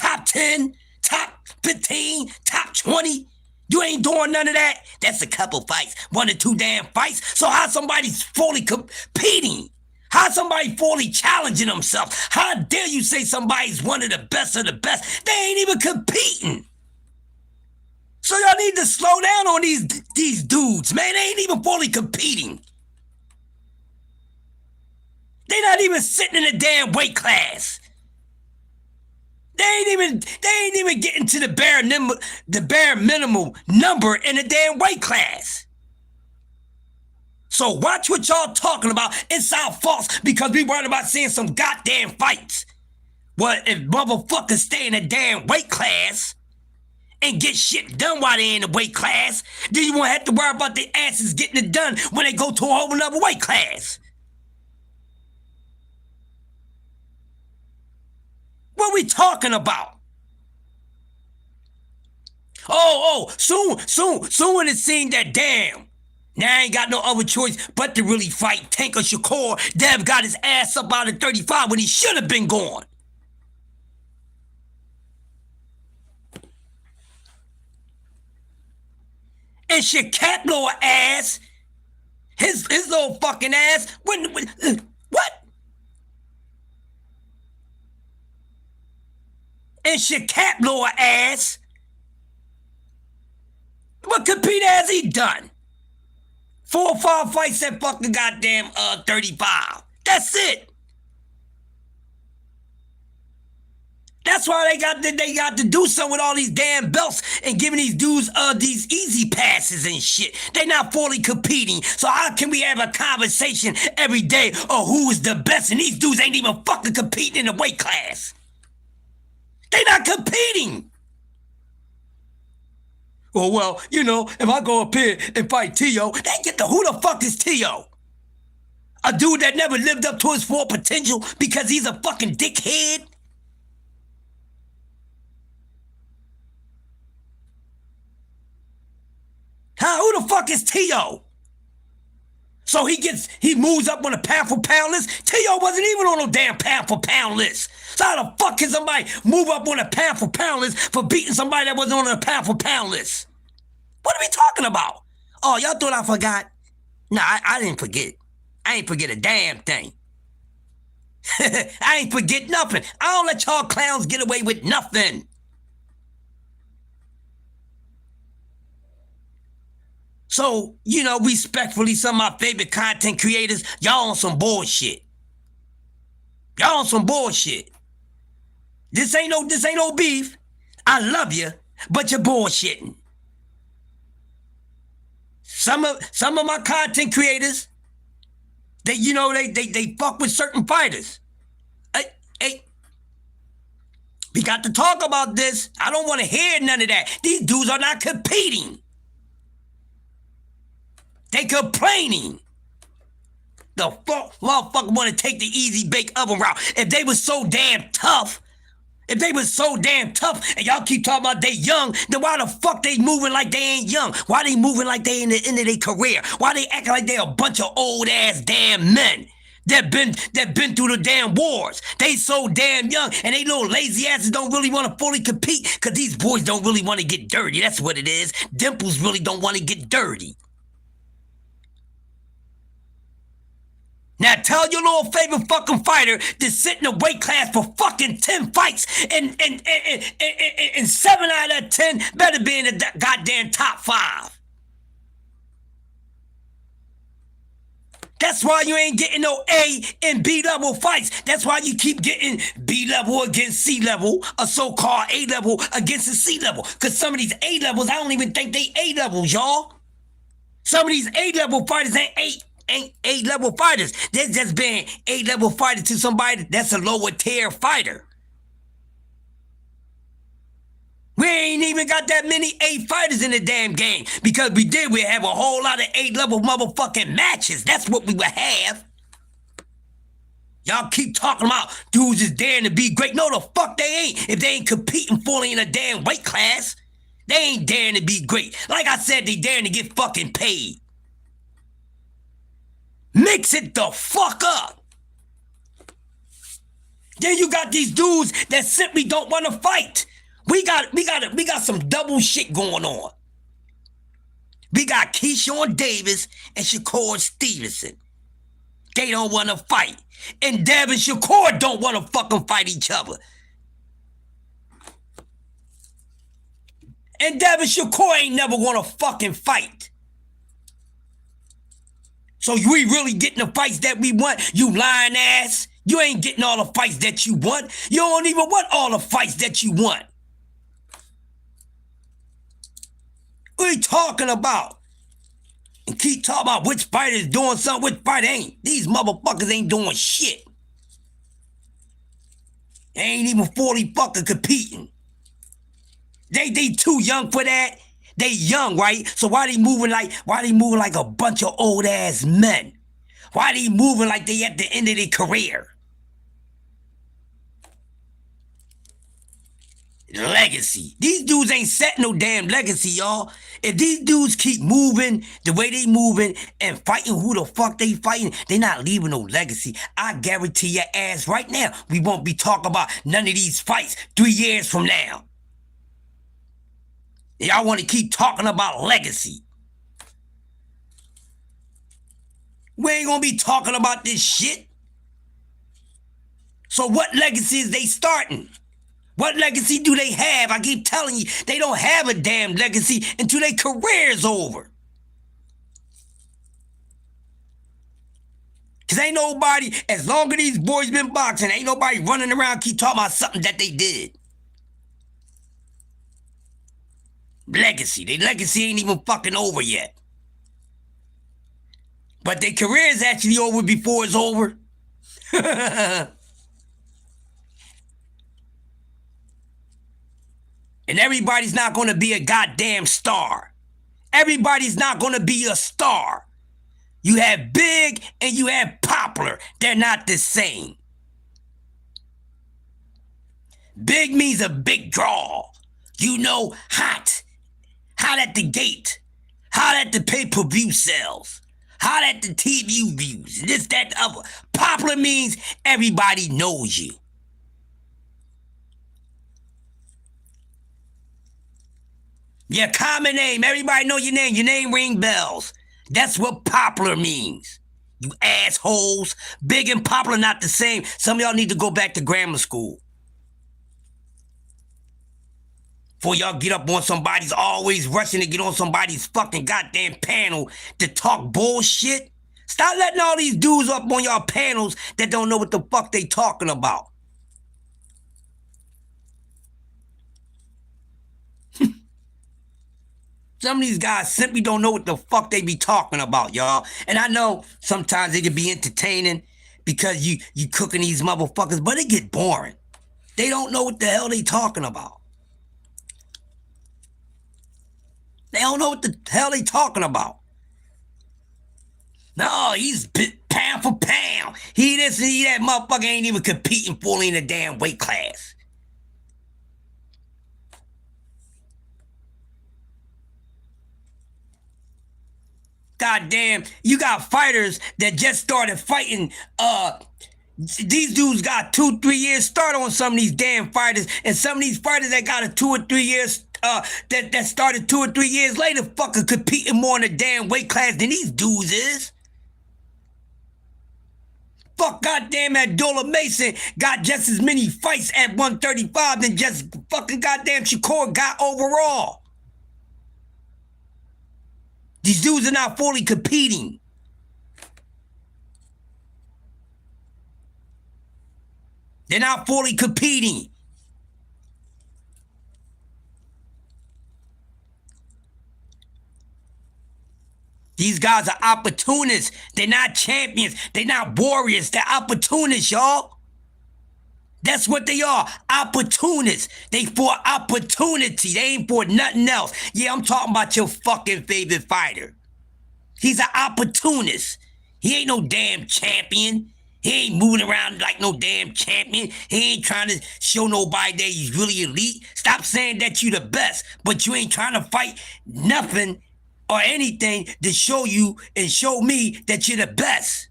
top 10, top 15, top 20. You ain't doing none of that. That's a couple fights, 1 or 2 damn fights. So how somebody's fully competing? How somebody fully challenging themselves? How dare you say somebody's one of the best of the best? They ain't even competing. So y'all need to slow down on these dudes, man. They ain't even fully competing. They not even sitting in a damn weight class. They ain't even getting to the bare minimum number in a damn weight class. So watch what y'all talking about. It's our fault because we worried about seeing some goddamn fights. Well, if motherfuckers stay in a damn weight class and get shit done while they in the weight class, then you won't have to worry about their asses getting it done when they go to a whole nother weight class. What we talking about? Soon when it seemed that damn, now I ain't got no other choice but to really fight Tanker Shakur. Dev got his ass up out of 35 when he should have been gone. And shit, cat little ass, his little fucking ass, what? And shit, cat little ass, what compete has he done? 4 or 5 fights at fucking goddamn 35. That's it. That's why they got to do something with all these damn belts and giving these dudes these easy passes and shit. They not fully competing. So how can we have a conversation every day of who is the best and these dudes ain't even fucking competing in the weight class? They not competing. Oh, well, you know, if I go up here and fight T.O., they get the who the fuck is T.O.? A dude that never lived up to his full potential because he's a fucking dickhead? Huh? Who the fuck is T.O.? So he moves up on a pound for pound list? T.O. wasn't even on no damn pound for pound list. So how the fuck can somebody move up on a pound for pound list for beating somebody that wasn't on a pound for pound list? What are we talking about? Oh, y'all thought I forgot? Nah, I didn't forget. I ain't forget a damn thing. I ain't forget nothing. I don't let y'all clowns get away with nothing. So, you know, respectfully, some of my favorite content creators, y'all on some bullshit. Y'all on some bullshit. This ain't no beef. I love you, but you're bullshitting. Some of my content creators, they fuck with certain fighters. Hey, we got to talk about this. I don't want to hear none of that. These dudes are not competing. They complaining. The fuck motherfucker want to take the easy bake oven route. If they was so damn tough, and y'all keep talking about they young, then why the fuck they moving like they ain't young? Why they moving like they in the end of their career? Why they acting like they a bunch of old ass damn men that been through the damn wars? They so damn young and they little lazy asses don't really want to fully compete because these boys don't really want to get dirty. That's what it is. Dimples really don't want to get dirty. Now tell your little favorite fucking fighter to sit in a weight class for fucking 10 fights and 7 out of 10 better be in the goddamn top 5. That's why you ain't getting no A and B level fights. That's why you keep getting B level against C level, a so-called A level against a C level. Because some of these A levels, I don't even think they A levels, y'all. Some of these A level fighters ain't A-level fighters. They're just being A-level fighter to somebody that's a lower tier fighter. We ain't even got that many A fighters in the damn game. Because we did, we'd have a whole lot of A-level motherfucking matches. That's what we would have. Y'all keep talking about dudes is daring to be great. No, the fuck they ain't. If they ain't competing fully in a damn weight class, they ain't daring to be great. Like I said, they daring to get fucking paid. Mix it the fuck up. Then you got these dudes that simply don't want to fight. We got some double shit going on. We got Keyshawn Davis and Shakur Stevenson. They don't want to fight. And Devin Shakur don't want to fucking fight each other. And Devin Shakur ain't never want to fucking fight. So we really getting the fights that we want, you lying ass? You ain't getting all the fights that you want. You don't even want all the fights that you want. What are you talking about? And keep talking about which fighter is doing something, which fighter ain't. These motherfuckers ain't doing shit. They ain't even 40 fucking competing. They too young for that. They young, right? So why they moving like a bunch of old ass men? Why they moving like they at the end of their career? Legacy. These dudes ain't set no damn legacy, y'all. If these dudes keep moving the way they moving and fighting who the fuck they fighting, they not leaving no legacy. I guarantee your ass right now, we won't be talking about none of these fights 3 years from now. Y'all want to keep talking about legacy. We ain't gonna be talking about this shit. So what legacy is they starting? What legacy do they have? I keep telling you, they don't have a damn legacy until their career's over. Because ain't nobody, as long as these boys been boxing, ain't nobody running around keep talking about something that they did. Legacy. Their legacy ain't even fucking over yet. But their career is actually over before it's over. And everybody's not going to be a goddamn star. Everybody's not going to be a star. You have big and you have popular. They're not the same. Big means a big draw. You know, hot. Hot at the gate. Hot at the pay-per-view sales. Hot at the TV views. This, that, the other. Popular means everybody knows you. Your common name. Everybody know your name. Your name ring bells. That's what popular means. You assholes. Big and popular not the same. Some of y'all need to go back to grammar school. Before y'all get up on somebody's always rushing to get on somebody's fucking goddamn panel to talk bullshit. Stop letting all these dudes up on y'all panels that don't know what the fuck they talking about. Some of these guys simply don't know what the fuck they be talking about, y'all. And I know sometimes it can be entertaining because you cooking these motherfuckers, but it get boring. They don't know what the hell they talking about. They don't know what the hell they talking about. No, he's pound for pound. He this and he that. Motherfucker ain't even competing fully in a damn weight class. Goddamn, you got fighters that just started fighting. These dudes got 2-3 years start on some of these damn fighters, and some of these fighters that got a 2 or 3 years that started 2 or 3 years later fucking competing more in a damn weight class than these dudes is. Fuck goddamn Abdullah Mason got just as many fights at 135 than just fucking goddamn Shakur got overall. These dudes are not fully competing. They're not fully competing. These guys are opportunists. They're not champions. They're not warriors. They're opportunists, y'all. That's what they are. Opportunists. They for opportunity. They ain't for nothing else. Yeah, I'm talking about your fucking favorite fighter. He's an opportunist. He ain't no damn champion. He ain't moving around like no damn champion. He ain't trying to show nobody that he's really elite. Stop saying that you the best, but you ain't trying to fight nothing or anything to show you and show me that you're the best.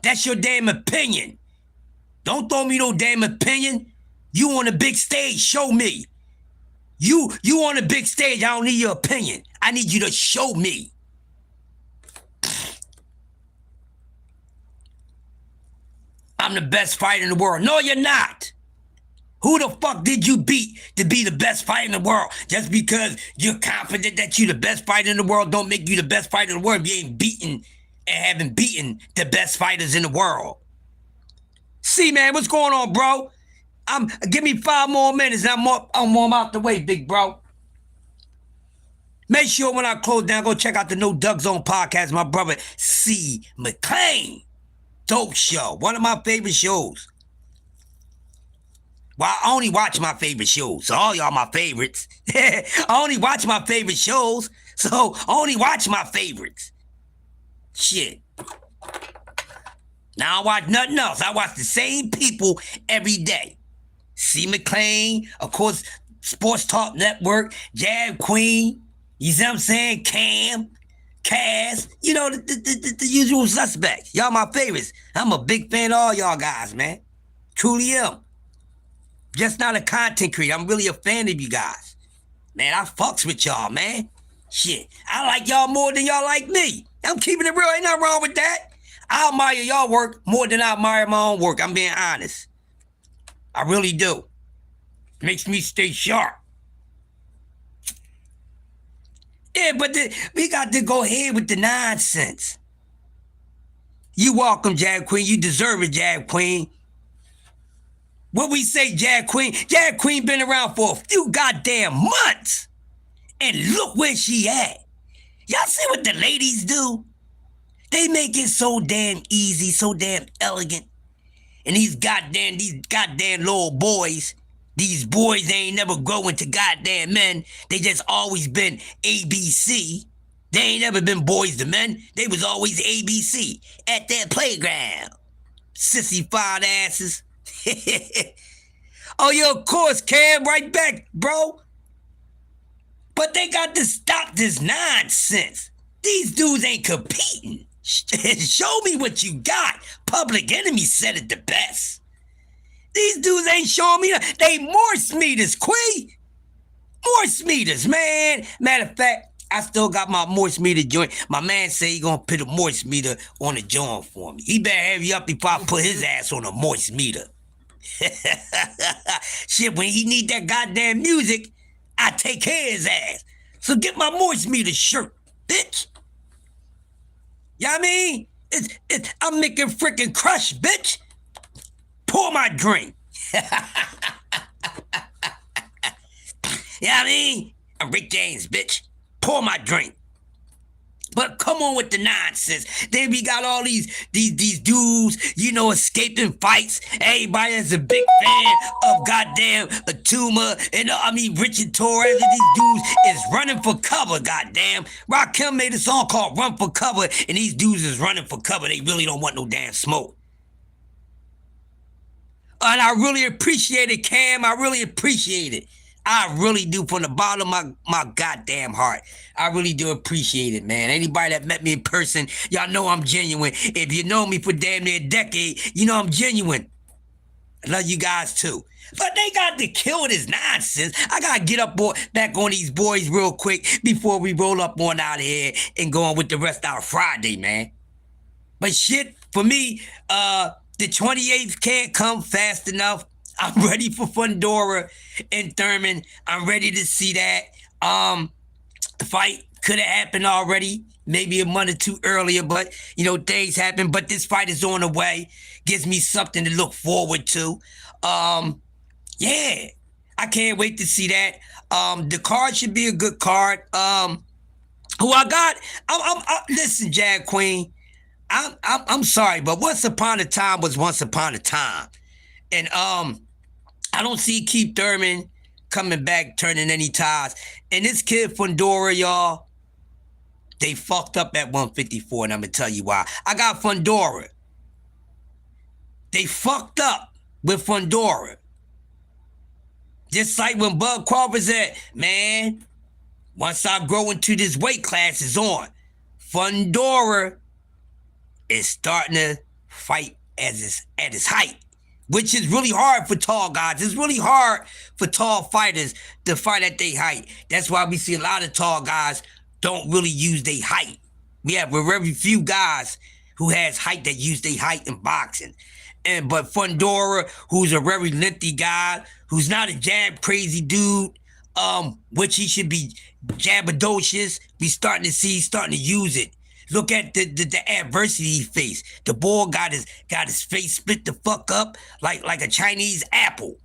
That's your damn opinion. Don't throw me no damn opinion. You on the big stage, show me. You on the big stage, I don't need your opinion. I need you to show me. I'm the best fighter in the world. No, you're not. Who the fuck did you beat to be the best fighter in the world? Just because you're confident that you're the best fighter in the world don't make you the best fighter in the world. You ain't beaten and haven't beaten the best fighters in the world. See, man, what's going on, bro? Give me 5 more minutes and I'm out the way, big bro. Make sure when I close down, go check out the No Doug Zone podcast. My brother C. McClain. Dope show. One of my favorite shows. Well, I only watch my favorite shows. So all y'all my favorites. I only watch my favorite shows. So I only watch my favorites. Shit. Now I watch nothing else. I watch the same people every day. C. McClain, of course, Sports Talk Network, Jab Queen, you see what I'm saying? Cam, Cass, you know, the usual suspects. Y'all my favorites. I'm a big fan of all y'all guys, man. Truly am. Just not a content creator. I'm really a fan of you guys. Man, I fucks with y'all, man. Shit, I like y'all more than y'all like me. I'm keeping it real. Ain't nothing wrong with that. I admire y'all work more than I admire my own work. I'm being honest. I really do. Makes me stay sharp. Yeah, but we got to go ahead with the nonsense. You welcome, Jag Queen. You deserve it, Jag Queen. What we say, Jag Queen? Jag Queen been around for a few goddamn months. And look where she at. Y'all see what the ladies do? They make it so damn easy, so damn elegant. And these goddamn little boys, these boys, they ain't never grow into goddamn men. They just always been ABC. They ain't never been boys to men. They was always ABC at that playground. Sissy-fied asses. Oh, yeah, of course, Cam, right back, bro. But they got to stop this nonsense. These dudes ain't competing. Show me what you got. Public Enemy said it the best. These dudes ain't showing me. They Morse meters, Quee. Morse meters, man. Matter of fact, I still got my Morse meter joint. My man say he gonna put a Morse meter on the joint for me. He better hurry up before I put his ass on a Morse meter. Shit, when he need that goddamn music, I take care of his ass. So get my Morse meter shirt, bitch. You know what I mean? I'm making freaking crush, bitch. Pour my drink. You know what I mean? I'm Rick James, bitch. Pour my drink. But come on with the nonsense. Then we got all these dudes, you know, escaping fights. Everybody is a big fan of goddamn Atuma and Richard Torres. And these dudes is running for cover, goddamn. Rakim made a song called Run for Cover, and these dudes is running for cover. They really don't want no damn smoke. And I really appreciate it, Cam. I really appreciate it. I really do, from the bottom of my goddamn heart. I really do appreciate it, man. Anybody that met me in person, y'all know I'm genuine. If you know me for damn near a decade, you know I'm genuine. I love you guys too. But they got to kill this nonsense. I got to get up back on these boys real quick before we roll up on out of here and go on with the rest of our Friday, man. But shit, for me, the 28th can't come fast enough. I'm ready for Fundora and Thurman. I'm ready to see that. The fight could have happened already, maybe a month or two earlier, but, you know, things happen. But this fight is on the way. Gives me something to look forward to. Yeah, I can't wait to see that. The card should be a good card. Who I got? Listen, Jag Queen. I'm sorry, but once upon a time was once upon a time. And I don't see Keith Thurman coming back, turning any ties. And this kid Fundora, y'all, they fucked up at 154, and I'm gonna tell you why. I got Fundora. They fucked up with Fundora. Just like when Bud Crawford said, man, once I grow into this weight class, it's on. Fundora is starting to fight at its height. which is really hard for tall guys. It's really hard for tall fighters to fight at their height. That's why we see a lot of tall guys don't really use their height. We have very few guys who has height that use their height in boxing. But Fundora, who's a very lengthy guy, who's not a jab crazy dude, which he should be jabadocious, we starting to see, starting to use it. Look at the adversity he faced. The boy got his face split the fuck up like a Chinese apple.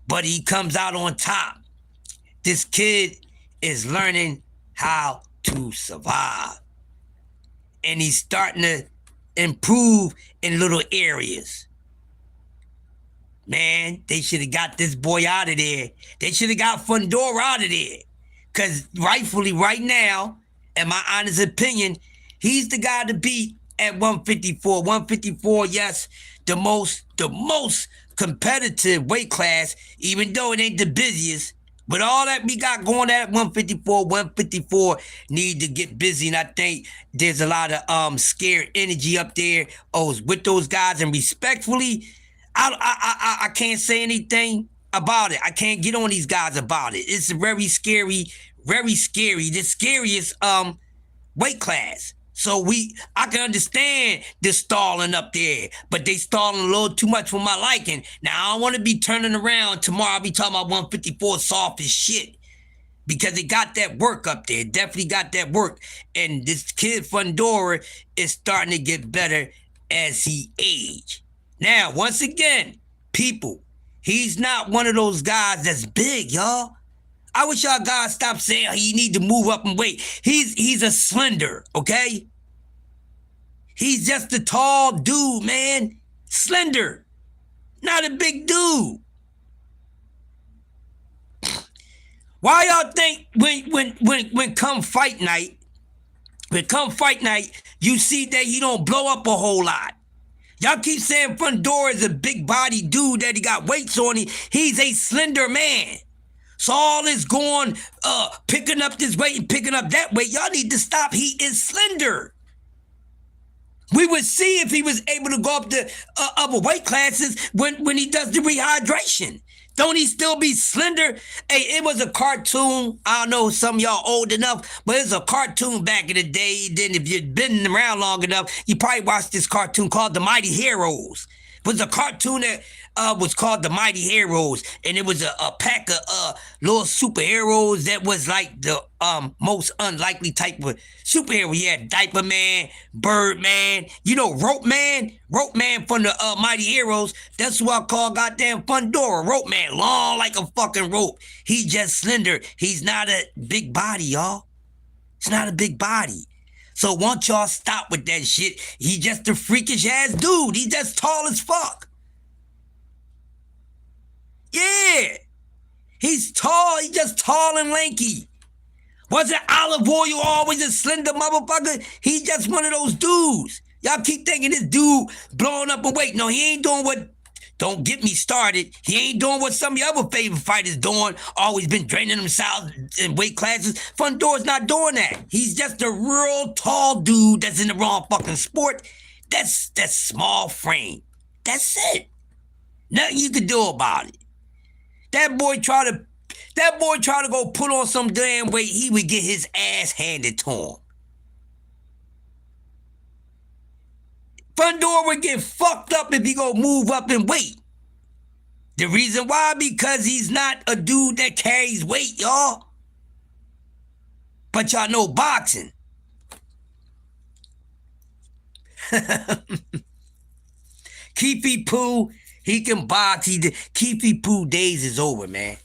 But he comes out on top. This kid is learning how to survive. And he's starting to improve in little areas. Man, they should have got this boy out of there. They should have got Fundora out of there. Because rightfully, right now, in my honest opinion, he's the guy to beat at 154. 154, yes, the most competitive weight class, even though it ain't the busiest. But all that we got going at 154 need to get busy, and I think there's a lot of scared energy up there with those guys. And respectfully, I can't say anything about it. I can't get on these guys about it. It's very scary, the scariest weight class. So I can understand the stalling up there, but they stalling a little too much for my liking. Now, I don't want to be turning around tomorrow. I'll be talking about 154 soft as shit because it got that work up there. Definitely got that work. And this kid Fundora is starting to get better as he age. Now, once again, people, he's not one of those guys that's big, y'all. I wish y'all guys stop saying he need to move up in weight. He's a slender, okay? He's just a tall dude, man. Slender. Not a big dude. Why y'all think when come fight night, you see that he don't blow up a whole lot? Y'all keep saying Fundora is a big body dude that he got weights on. He's a slender man. So all this going, picking up this weight and picking up that weight, y'all need to stop. He is slender. We would see if he was able to go up to other weight classes when he does the rehydration. Don't he still be slender? Hey, it was a cartoon. I don't know, some of y'all old enough, but it was a cartoon back in the day. Then if you'd been around long enough, you probably watched this cartoon called The Mighty Heroes. It was a cartoon that was called The Mighty Heroes, and it was a pack of little superheroes that was like the most unlikely type of superhero. You had Diaper Man, Birdman, Rope Man from the Mighty Heroes. That's who I call goddamn Fundora. Rope Man, long like a fucking rope. He just slender. He's not a big body, y'all. It's not a big body. So once y'all stop with that shit, he just a freakish ass dude. He just tall as fuck. Yeah. He's tall. He's just tall and lanky. Wasn't Olive Oil always a slender motherfucker? He's just one of those dudes. Y'all keep thinking this dude blowing up in weight. No, he ain't doing what... Don't get me started. He ain't doing what some of your other favorite fighters doing. Always been draining themselves in weight classes. Fundora's not doing that. He's just a real tall dude that's in the wrong fucking sport. That's small frame. That's it. Nothing you can do about it. That boy try to go put on some damn weight, he would get his ass handed to him. Fundora would get fucked up if he go move up in weight. The reason why, because he's not a dude that carries weight, y'all. But y'all know boxing. Keefy Poo, he can box. Keefy Poo days is over, man.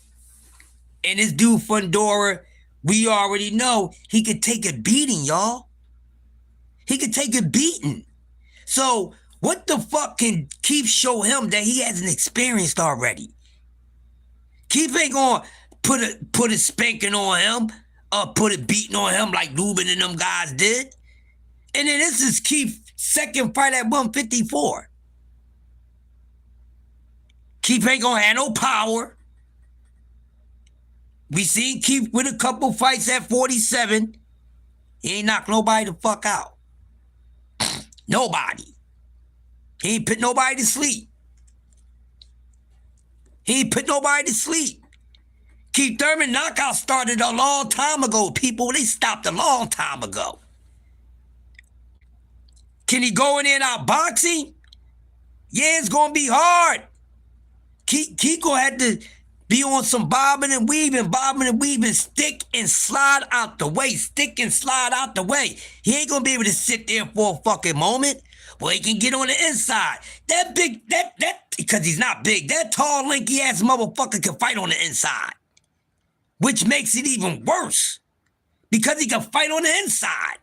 And this dude Fundora, we already know he could take a beating, y'all. He could take a beating. So what the fuck can Keith show him that he hasn't experienced already? Keith ain't gonna put a spanking on him, put a beating on him like Lubin and them guys did. And then this is Keith's second fight at 154. Keith ain't gonna have no power. We seen Keith with a couple fights at 47. He ain't knocked nobody the fuck out. Nobody. He ain't put nobody to sleep. He ain't put nobody to sleep. Keith Thurman knockout started a long time ago, people. They stopped a long time ago. Can he go in there and out boxing? Yeah, it's going to be hard. Keith going to have to be on some bobbing and weaving, stick and slide out the way, stick and slide out the way. He ain't going to be able to sit there for a fucking moment. Well, he can get on the inside. That big, because he's not big, that tall, lanky ass motherfucker can fight on the inside. Which makes it even worse. Because he can fight on the inside.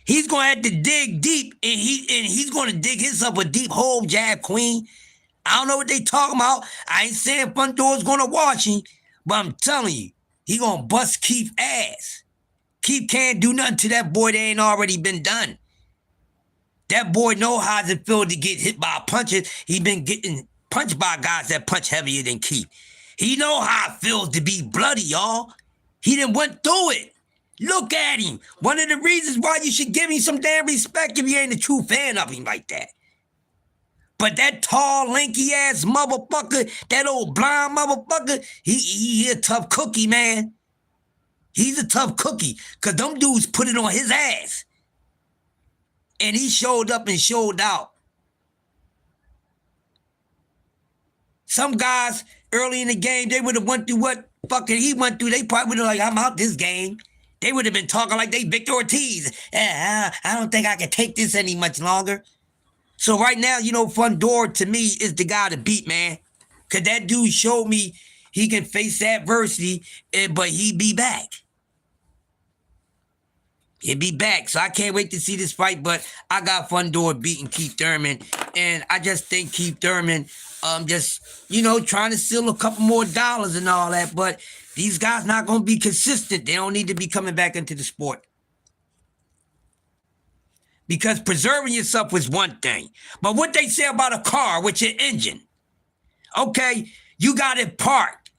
He's going to have to dig deep, and he's going to dig himself a deep hole, Jab Queen. I don't know what they talking about. I ain't saying Fundor's going to watch him, but I'm telling you, he going to bust Keith's ass. Keith can't do nothing to that boy that ain't already been done. That boy know how it feels to get hit by punches. He been getting punched by guys that punch heavier than Keith. He know how it feels to be bloody, y'all. He done went through it. Look at him. One of the reasons why you should give him some damn respect if you ain't a true fan of him like that. But that tall, lanky-ass motherfucker, that old blind motherfucker, he a tough cookie, man. He's a tough cookie, because them dudes put it on his ass. And he showed up and showed out. Some guys, early in the game, they would have went through what fucking he went through. They probably would have like, I'm out this game. They would have been talking like they Victor Ortiz. I don't think I can take this any much longer. So right now, you know, Fundor to me is the guy to beat, man. Because that dude showed me he can face adversity, but he be back. He'll be back. So I can't wait to see this fight, but I got Fundor beating Keith Thurman. And I just think Keith Thurman just, you know, trying to steal a couple more dollars and all that. But these guys not going to be consistent. They don't need to be coming back into the sport. Because preserving yourself is one thing. But what they say about a car with your engine, okay, you got it parked.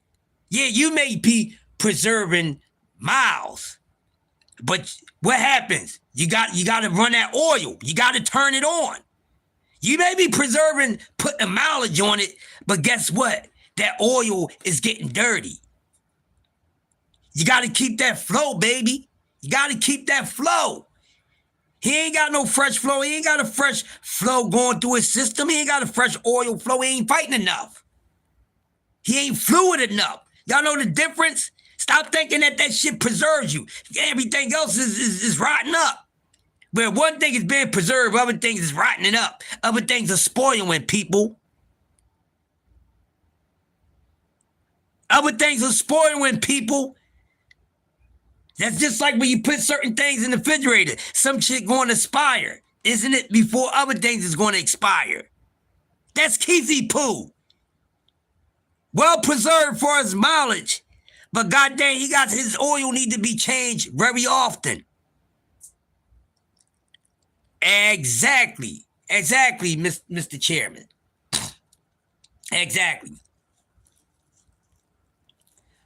Yeah, you may be preserving miles. But what happens? You got to run that oil. You got to turn it on. You may be preserving, putting mileage on it, but guess what? That oil is getting dirty. You got to keep that flow, baby. You got to keep that flow. He ain't got no fresh flow. He ain't got a fresh flow going through his system. He ain't got a fresh oil flow. He ain't fighting enough. He ain't fluid enough. Y'all know the difference? Stop thinking that shit preserves you. Everything else is rotting up. Where one thing is being preserved, other things is rotting up. Other things are spoiling people. Other things are spoiling people. That's just like when you put certain things in the refrigerator. Some shit going to expire, isn't it? Before other things is going to expire. That's Keithy Poo. Well preserved for his mileage. But goddamn, he got his oil need to be changed very often. Exactly. Exactly, Mr. Chairman. Exactly.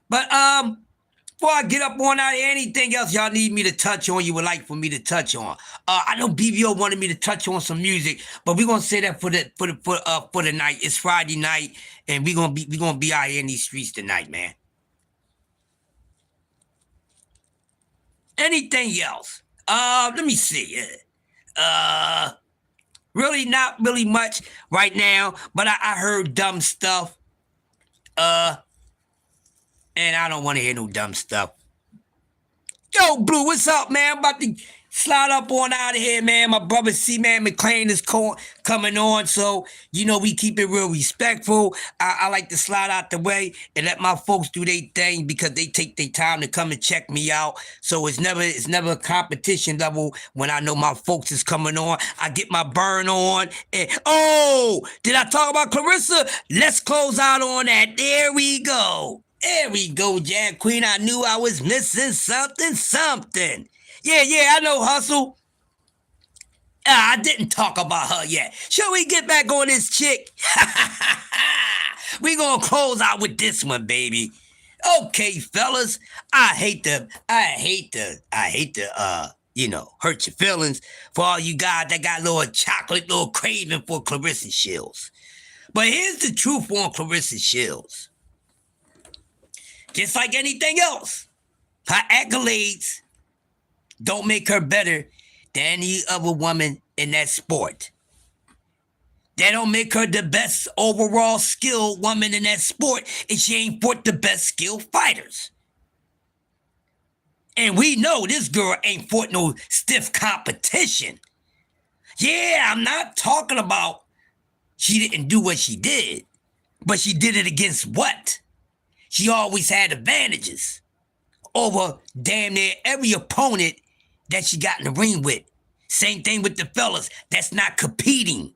But before I get up on out of anything else y'all need me to touch on, you would like for me to touch on. I know BBO wanted me to touch on some music, but we're gonna say that for the night. It's Friday night, and we're gonna be out here in these streets tonight, man. Anything else? Let me see. Really not really much right now, but I heard dumb stuff. And I don't want to hear no dumb stuff. Yo, Blue, what's up, man? I'm about to slide up on out of here, man. My brother C-Man McClain is coming on, so, you know, we keep it real respectful. I like to slide out the way and let my folks do their thing because they take their time to come and check me out. So it's never a competition level when I know my folks is coming on. I get my burn on. And, oh, did I talk about Clarissa? Let's close out on that. There we go. There we go, Jack Queen. I knew I was missing something. Yeah, I know Hustle. I didn't talk about her yet. Shall we get back on this chick? We gonna close out with this one, baby. Okay, fellas. I hate to hurt your feelings for all you guys that got little chocolate, little craving for Clarissa Shields. But here's the truth on Clarissa Shields. Just like anything else, her accolades don't make her better than any other woman in that sport. That don't make her the best overall skilled woman in that sport if she ain't fought the best skilled fighters. And we know this girl ain't fought no stiff competition. Yeah, I'm not talking about she didn't do what she did, but she did it against what? She always had advantages over damn near every opponent that she got in the ring with. Same thing with the fellas. That's not competing.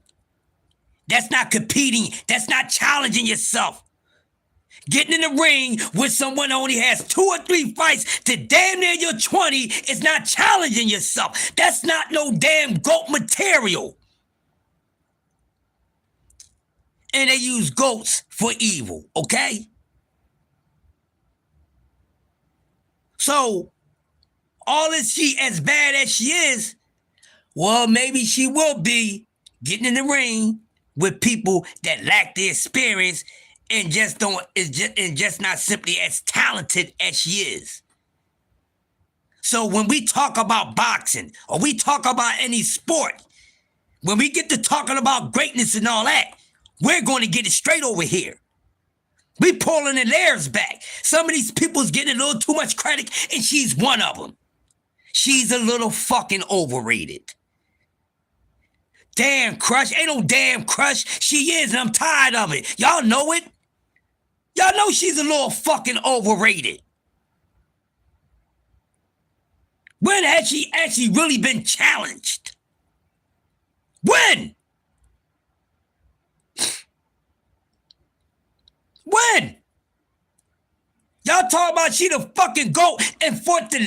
That's not competing. That's not challenging yourself. Getting in the ring with someone who only has 2 or 3 fights to damn near your 20 is not challenging yourself. That's not no damn GOAT material. And they use goats for evil, okay? So, all is she as bad as she is, well, maybe she will be getting in the ring with people that lack the experience and just not simply as talented as she is. So when we talk about boxing or we talk about any sport, when we get to talking about greatness and all that, we're going to get it straight over here. We pulling the layers back. Some of these people's getting a little too much credit, and she's one of them. She's a little fucking overrated. Damn Crush, ain't no damn Crush. She is, and I'm tired of it. Y'all know it. Y'all know she's a little fucking overrated. When has she actually really been challenged? When? When? Y'all talk about she the fucking GOAT and fought the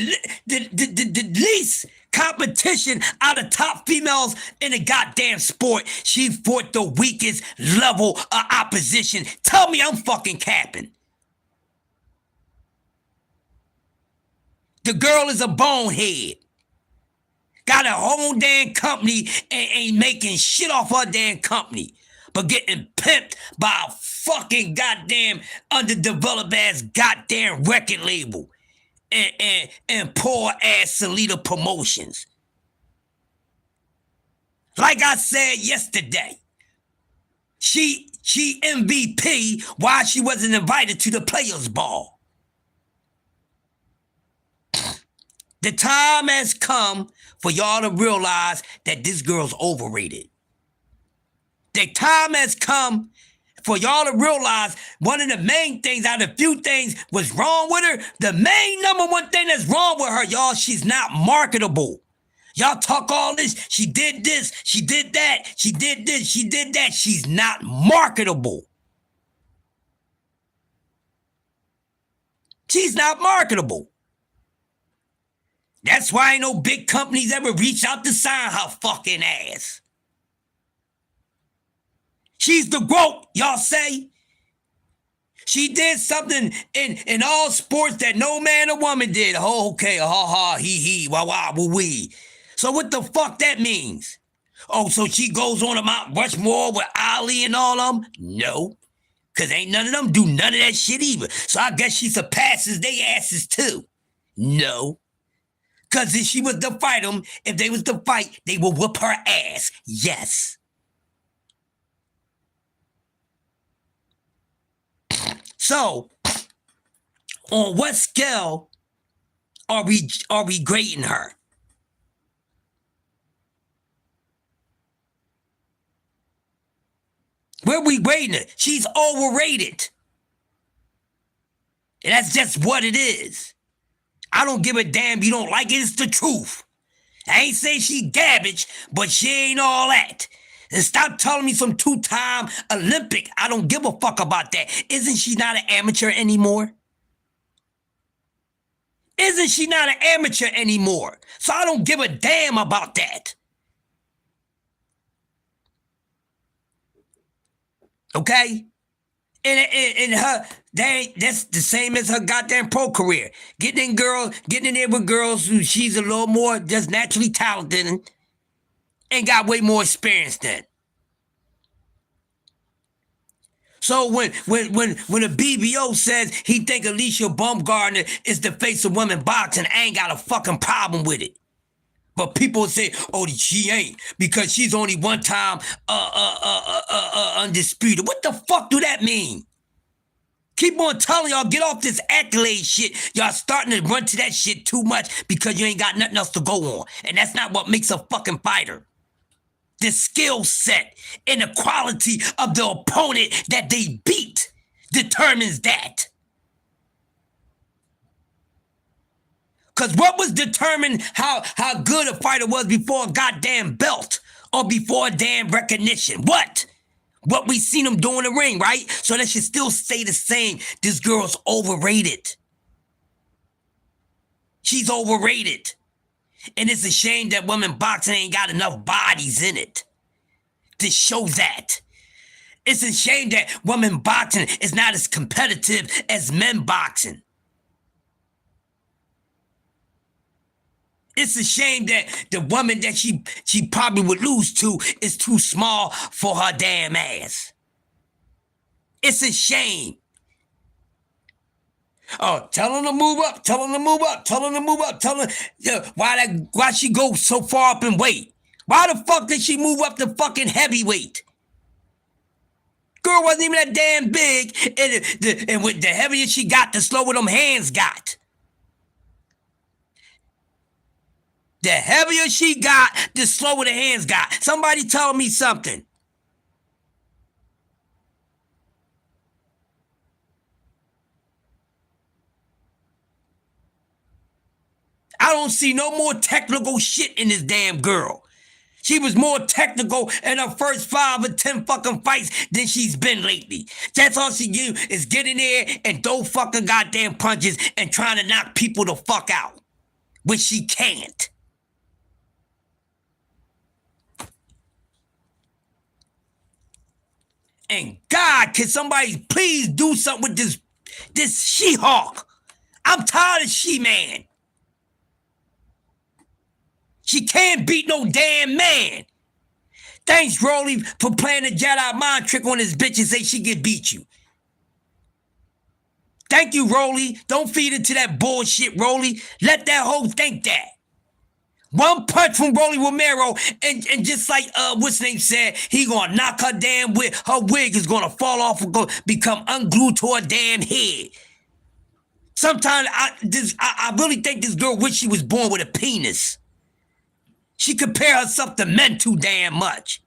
least competition out of top females in the goddamn sport. She fought the weakest level of opposition. Tell me I'm fucking capping. The girl is a bonehead. Got her own damn company and ain't making shit off her damn company, but getting pimped by a fucking goddamn underdeveloped ass goddamn record label and poor ass Salida Promotions. Like I said yesterday, she MVP while she wasn't invited to the Players Ball. The time has come for y'all to realize that this girl's overrated. The time has come for y'all to realize one of the main things out of few things was wrong with her. The main number one thing that's wrong with her, y'all, she's not marketable. Y'all talk all this, she did this, she did that, she did this, she did that. She's not marketable. She's not marketable. That's why ain't no big companies ever reach out to sign her fucking ass. She's the GOAT, y'all say. She did something in all sports that no man or woman did. Oh, okay, ha ha, he, wah wah, woo wee. So what the fuck that means? Oh, so she goes on to Mount Rushmore with Ali and all of them? No, because ain't none of them do none of that shit either. So I guess she surpasses their asses too. No. Because if she was to fight them, if they was to fight, they would whoop her ass. Yes. So, on what scale are we grading her? Where we grading her? She's overrated. And that's just what it is. I don't give a damn you don't like it, it's the truth. I ain't say she garbage, but she ain't all that. And stop telling me some 2-time Olympic. I don't give a fuck about that. Isn't she not an amateur anymore? Isn't she not an amateur anymore? So I don't give a damn about that. Okay? And her, that's the same as her goddamn pro career. Getting in there with girls who she's a little more just naturally talented and got way more experience than. So when a BBO says he think Alicia Baumgartner is the face of women boxing, I ain't got a fucking problem with it. But people say, oh, she ain't because she's only one time undisputed. What the fuck do that mean? Keep on telling y'all, get off this accolade shit. Y'all starting to run to that shit too much because you ain't got nothing else to go on. And that's not what makes a fucking fighter. The skill set and the quality of the opponent that they beat determines that. Because what was determined how good a fighter was before a goddamn belt or before a damn recognition? What? What we seen him do in the ring, right? So that should still stay the same. This girl's overrated. She's overrated. And it's a shame that women boxing ain't got enough bodies in it to show that. It's a shame that women boxing is not as competitive as men boxing. It's a shame that the woman that she probably would lose to is too small for her damn ass. It's a shame. Oh, tell her to move up, tell her to move up, tell her to move up, tell her, why she go so far up in weight? Why the fuck did she move up to fucking heavyweight? Girl wasn't even that damn big, and with the heavier she got, the slower them hands got. The heavier she got, the slower the hands got. Somebody tell me something. I don't see no more technical shit in this damn girl. She was more technical in her first 5 or 10 fucking fights than she's been lately. That's all she do is get in there and throw fucking goddamn punches and trying to knock people the fuck out, which she can't. And God, can somebody please do something with this She-Hulk? I'm tired of She-Man. She can't beat no damn man. Thanks, Rolly, for playing the Jedi mind trick on this bitch and say she can beat you. Thank you, Rolly. Don't feed into that bullshit, Rolly. Let that hoe think that. One punch from Rolly Romero, and just like what's his name said, he gonna knock her damn wig. Her wig is gonna fall off and become unglued to her damn head. Sometimes I really think this girl wish she was born with a penis. She compare herself to men too damn much.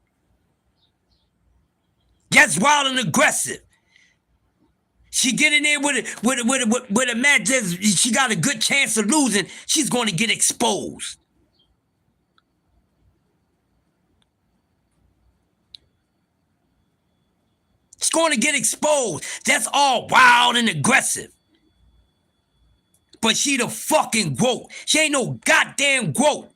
Gets wild and aggressive. She get in there with a match that she got a good chance of losing. She's going to get exposed. She's going to get exposed. That's all wild and aggressive. But she the fucking GOAT. She ain't no goddamn GOAT.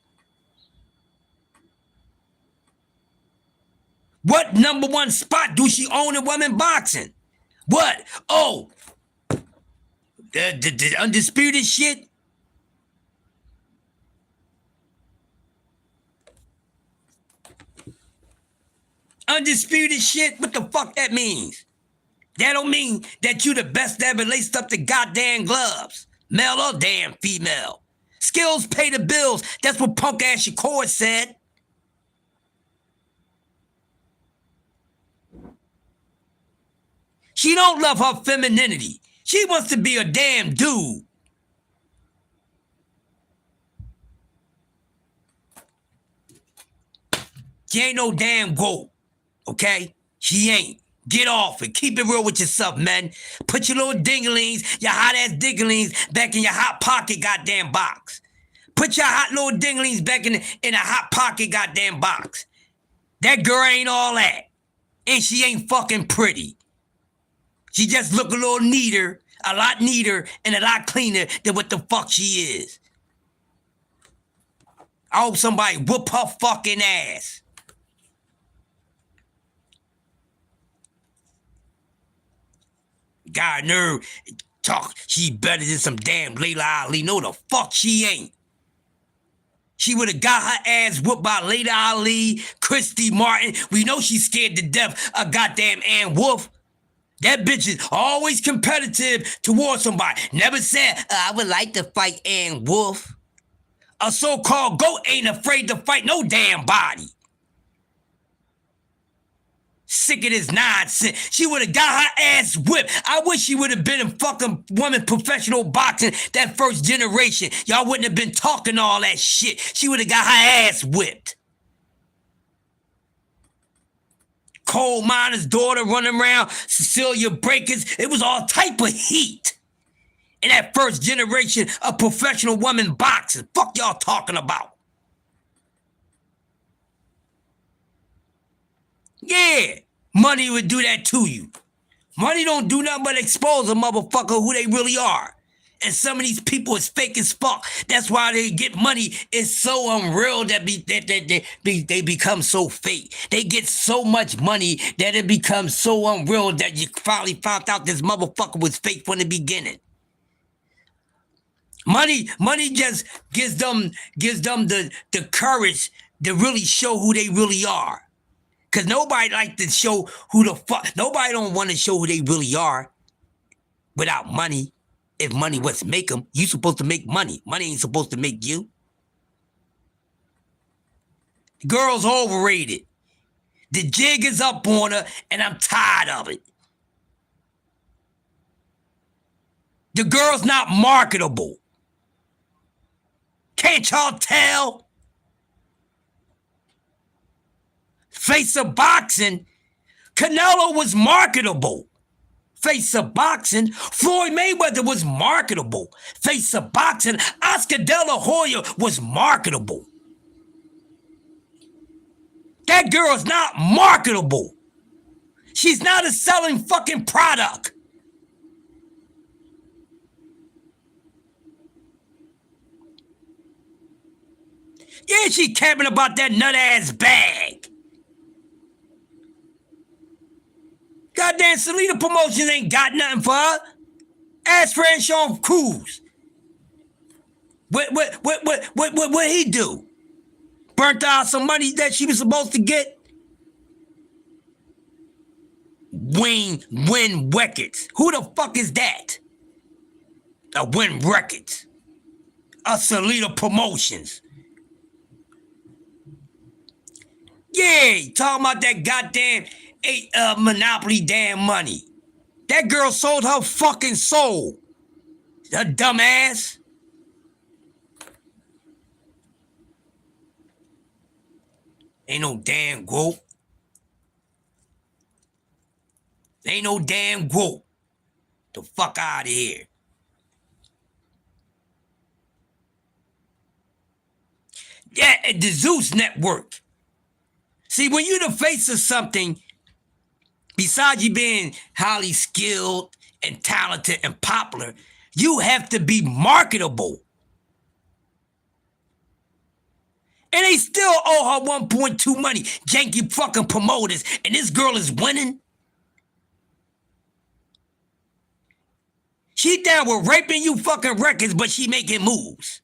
What number one spot do she own in women boxing? What? Oh, the undisputed shit? Undisputed shit? What the fuck that means? That don't mean that you the best ever laced up the goddamn gloves. Male or damn female. Skills pay the bills. That's what punk ass Shakur said. She don't love her femininity. She wants to be a damn dude. She ain't no damn GOAT, okay? She ain't. Get off it. Keep it real with yourself, man. Put your little dinglings, your hot-ass dinglings back in your hot pocket goddamn box. Put your hot little dinglings back in a hot pocket goddamn box. That girl ain't all that. And she ain't fucking pretty. She just look a little neater, a lot neater, and a lot cleaner than what the fuck she is. I hope somebody whoop her fucking ass. Got nerve, talk, she better than some damn Layla Ali. No, the fuck she ain't. She would have got her ass whooped by Layla Ali, Christy Martin. We know she's scared to death of goddamn Ann Wolf. That bitch is always competitive towards somebody. Never said, I would like to fight Ann Wolf. A so-called goat ain't afraid to fight no damn body. Sick of this nonsense. She would have got her ass whipped. I wish she would have been in fucking women professional boxing that first generation. Y'all wouldn't have been talking all that shit. She would have got her ass whipped. Coal miner's daughter running around, Cecilia Breakers. It was all type of heat in that first generation of professional women boxing. Fuck y'all talking about. Yeah, money would do that to you. Money don't do nothing but expose a motherfucker who they really are. And some of these people is fake as fuck. That's why they get money. It's so unreal that they become so fake. They get so much money that it becomes so unreal that you finally found out this motherfucker was fake from the beginning. Money just gives them the courage to really show who they really are. Cause nobody like to show who the fuck. Nobody don't want to show who they really are without money. If money was to make them, you supposed to make money. Money ain't supposed to make you. Girls overrated. The jig is up on her, and I'm tired of it. The girl's not marketable. Can't y'all tell? Face of boxing, Canelo was marketable. Face of boxing, Floyd Mayweather was marketable. Face of boxing, Oscar De La Hoya was marketable. That girl's not marketable. She's not a selling fucking product. Yeah, she caring about that nut-ass bag. Goddamn, Selena Promotions ain't got nothing for her. Ask Franchon Cruz. What he do? Burnt out some money that she was supposed to get? Win Records. Who the fuck is that? A Win Records. A Selena Promotions. Yeah, talking about that goddamn Monopoly damn money. That girl sold her fucking soul. Her dumb ass. Ain't no damn growth. Ain't no damn growth. The fuck out of here. Yeah, at the Zeus Network. See, when you're the face of something, besides you being highly skilled and talented and popular, you have to be marketable. And they still owe her 1.2 money. Janky fucking promoters. And this girl is winning. She down with raping you fucking records, but she making moves.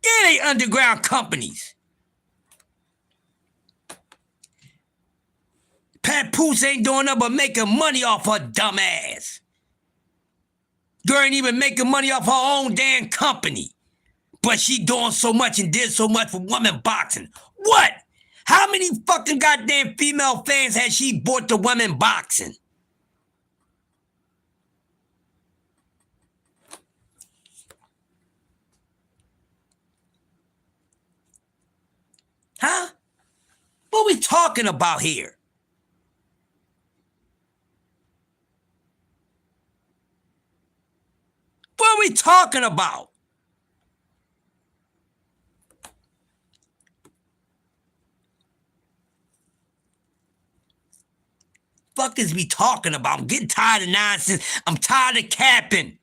Yeah, they underground companies. Papoose ain't doing nothing but making money off her dumb ass. Girl ain't even making money off her own damn company. But she doing so much and did so much for women boxing. What? How many fucking goddamn female fans has she bought to women boxing? Huh? What we talking about here? What are we talking about? Fuck is we talking about? I'm getting tired of nonsense. I'm tired of capping.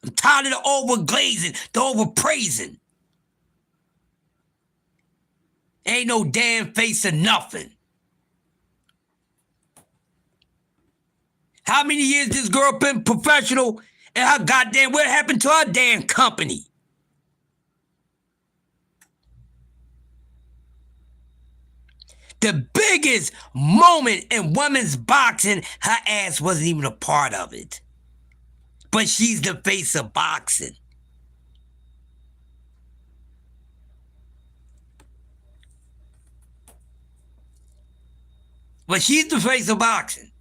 I'm tired of the overglazing, the overpraising. Ain't no damn face of nothing. How many years this girl been professional and her goddamn, what happened to her damn company? The biggest moment in women's boxing, her ass wasn't even a part of it. But she's the face of boxing. But she's the face of boxing.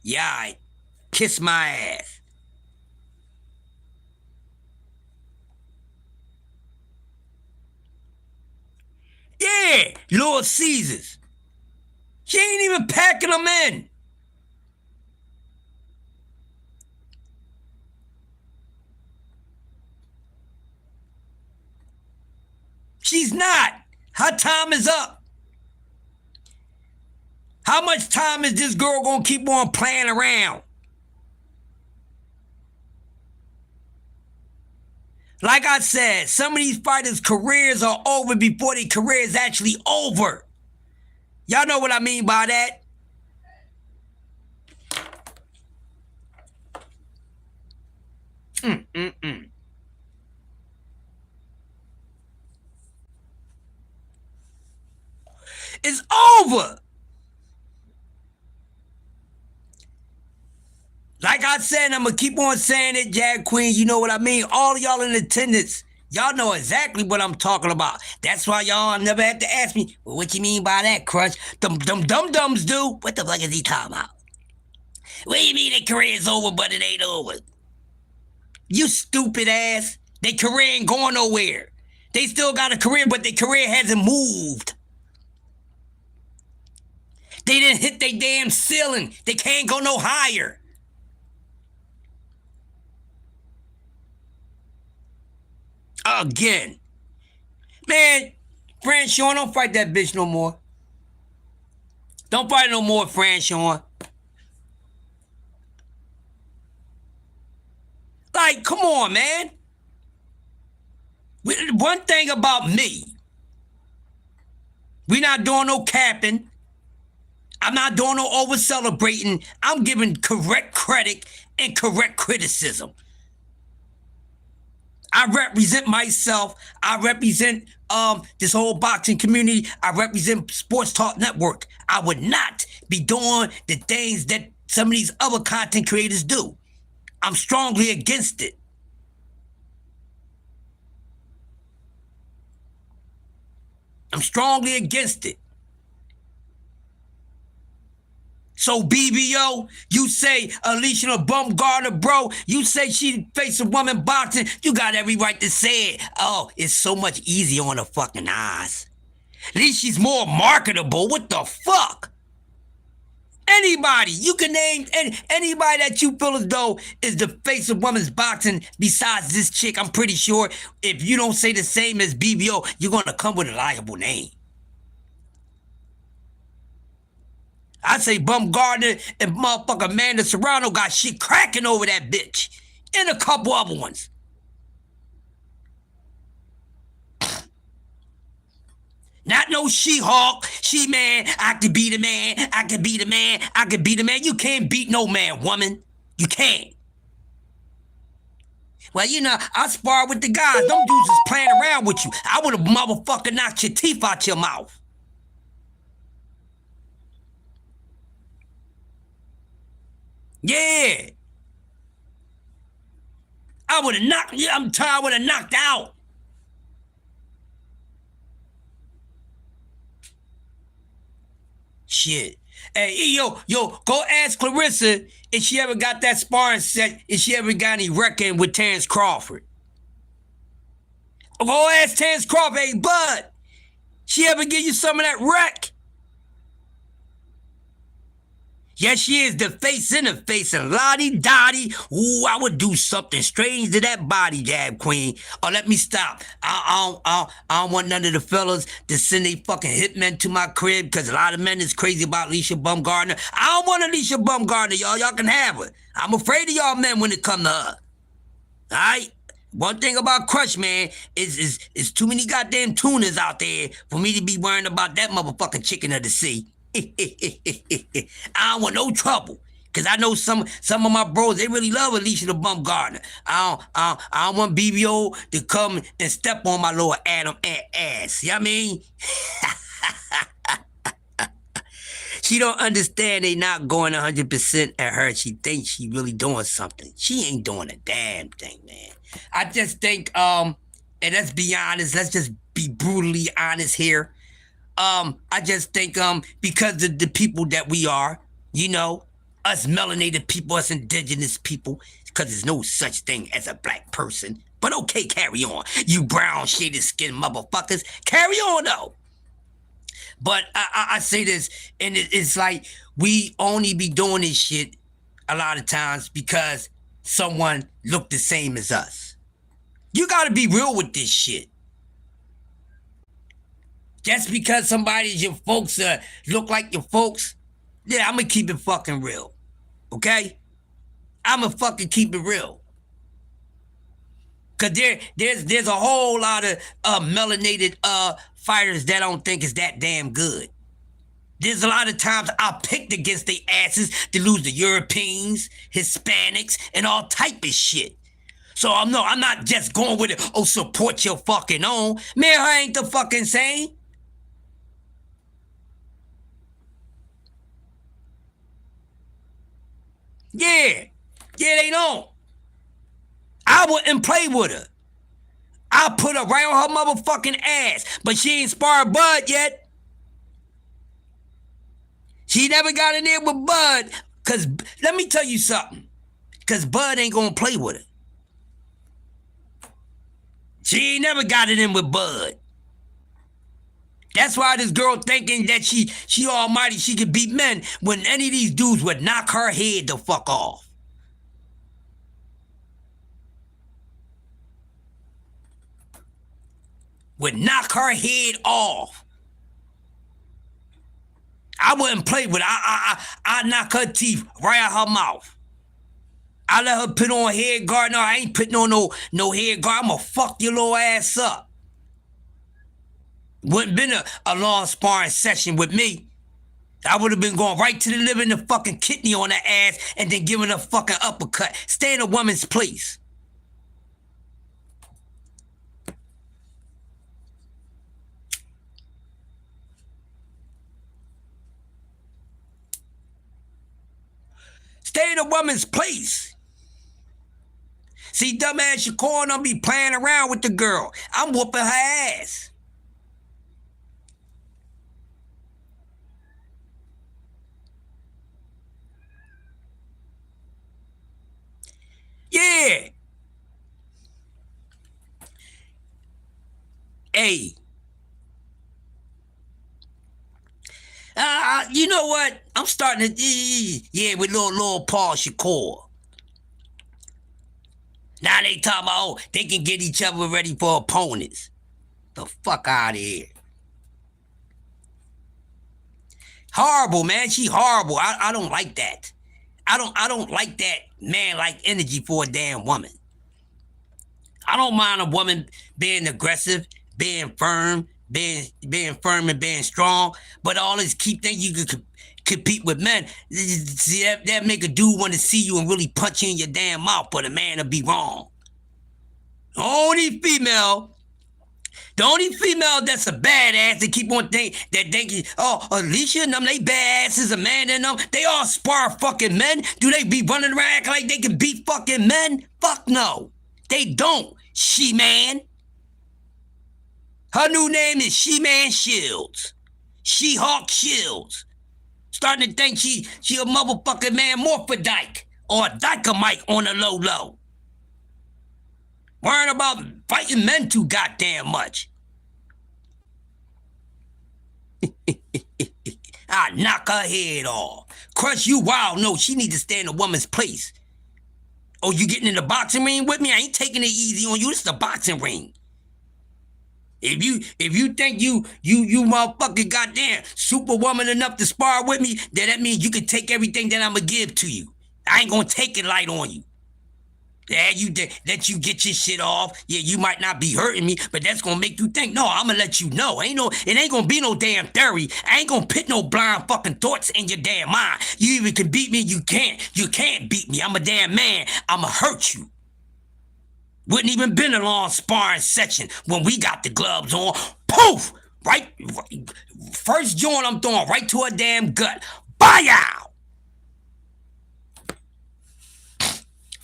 Yeah, kiss my ass. Yeah, Lord Caesars. She ain't even packing them in. She's not. Her time is up. How much time is this girl gonna keep on playing around? Like I said, some of these fighters' careers are over before their career is actually over. Y'all know what I mean by that? It's over. Like I said, I'm going to keep on saying it, Jag Queen. You know what I mean? All y'all in attendance, y'all know exactly what I'm talking about. That's why y'all never have to ask me, well, what you mean by that, Crush? Them dum-dums do. What the fuck is he talking about? What do you mean their career's over, but it ain't over? You stupid ass. Their career ain't going nowhere. They still got a career, but their career hasn't moved. They didn't hit their damn ceiling. They can't go no higher. Again. Man, Franchon, don't fight that bitch no more. Don't fight no more, Franchon. Like, come on, man. One thing about me, we not doing no capping. I'm not doing no over celebrating. I'm giving correct credit and correct criticism. I represent myself. I represent this whole boxing community. I represent Sports Talk Network. I would not be doing the things that some of these other content creators do. I'm strongly against it. I'm strongly against it. So BBO, you say Alicia Bumgarner, bro, you say she facing woman boxing, you got every right to say it. Oh, it's so much easier on the fucking eyes. At least she's more marketable. What the fuck? Anybody, you can name anybody that you feel as though is the face of women's boxing besides this chick. I'm pretty sure if you don't say the same as BBO, you're going to come with a liable name. I say Bumgarner and motherfucker Amanda Serrano got shit cracking over that bitch. And a couple other ones. Not no She-Hulk, She-Man, I can be the man, I can be the man, I can be the man. You can't beat no man, woman. You can't. Well, you know, I spar with the guys. Them dudes is playing around with you. I would have motherfucking knocked your teeth out your mouth. Yeah. I would have knocked you. I'm tired. I would have knocked out. Shit. Hey, yo, go ask Clarissa if she ever got that sparring set, if she ever got any wrecking with Terrence Crawford. Go ask Terrence Crawford, hey, bud, she ever give you some of that wreck? Yes, she is the face in the face and lottie dottie. Ooh, I would do something strange to that body, Jab Queen. Oh, let me stop. I don't want none of the fellas to send they fucking hitmen to my crib because a lot of men is crazy about Alicia Bumgarner. I don't want Alicia Bumgarner, y'all. Y'all can have her. I'm afraid of y'all men when it come to her. All right? One thing about Crush, man, is too many goddamn tuners out there for me to be worrying about that motherfucking chicken of the sea. I don't want no trouble. Cause I know some of my bros, they really love Alicia the Bumgarner. I don't want BBO to come and step on my little Adam ass. You know what I mean? She don't understand they not going 100% at her. She thinks she really doing something. She ain't doing a damn thing, man. I just think, and let's be honest, let's just be brutally honest here. I just think, because of the people that we are, you know, us melanated people, us indigenous people, because there's no such thing as a black person. But okay, carry on. You brown shaded skin motherfuckers, carry on though. But I say this, and it's like we only be doing this shit a lot of times because someone looked the same as us. You gotta be real with this shit. Just because somebody's your folks look like your folks, yeah, I'm gonna keep it fucking real. Okay? I'm gonna fucking keep it real. Cause there's a whole lot of melanated fighters that I don't think is that damn good. There's a lot of times I picked against their asses to lose the Europeans, Hispanics, and all type of shit. So I'm not just going with it, oh, support your fucking own. Man, I ain't the fucking same. Yeah, they don't. I wouldn't play with her. I put her right on her motherfucking ass, but she ain't sparred Bud yet. She never got in there with Bud, cause let me tell you something, cause Bud ain't gonna play with her. She ain't never got it in with Bud. That's why this girl thinking that she almighty, she could beat men when any of these dudes would knock her head the fuck off. Would knock her head off. I wouldn't play with her. I knock her teeth right out her mouth. I let her put on head guard. No, I ain't putting on no head guard. I'm gonna fuck your little ass up. Wouldn't been a long sparring session with me. I would have been going right to the liver and the fucking kidney on her ass and then giving her a fucking uppercut. Stay in a woman's place. Stay in a woman's place. See, dumbass Shakur don't be playing around with the girl. I'm whooping her ass. Yeah. Hey. You know what? I'm starting to, yeah, with little Paul Shakur. Now they talking about, oh, they can get each other ready for opponents. The fuck out of here. Horrible, man. She horrible. I don't like that. I don't like that man-like energy for a damn woman. I don't mind a woman being aggressive, being firm, being firm and being strong, but all this keep thinking you can compete with men. See, that make a dude want to see you and really punch you in your damn mouth, but a man will be wrong. The only female that's a badass that keep on thinking, oh, Alicia and them, they badasses, Amanda and them, they all spar fucking men. Do they be running around acting like they can beat fucking men? Fuck no. They don't, She-Man. Her new name is She-Man Shields. She-Hawk Shields. Starting to think she a motherfucking man Morphodike or a Dynamite on the low. Worrying about fighting men too goddamn much. I knock her head off. Crush you wild. No, she need to stay in a woman's place. Oh, you getting in the boxing ring with me? I ain't taking it easy on you. This is a boxing ring. If you think you motherfucking goddamn superwoman enough to spar with me, then that means you can take everything that I'ma give to you. I ain't gonna take it light on you. Yeah, let you get your shit off. Yeah, you might not be hurting me, but that's gonna make you think, no, I'ma let you know. It ain't gonna be no damn theory. I ain't gonna put no blind fucking thoughts in your damn mind. You either can beat me, you can't. You can't beat me. I'm a damn man. I'ma hurt you. Wouldn't even been a long sparring session when we got the gloves on. Poof! Right, first joint I'm throwing right to her damn gut. Bow!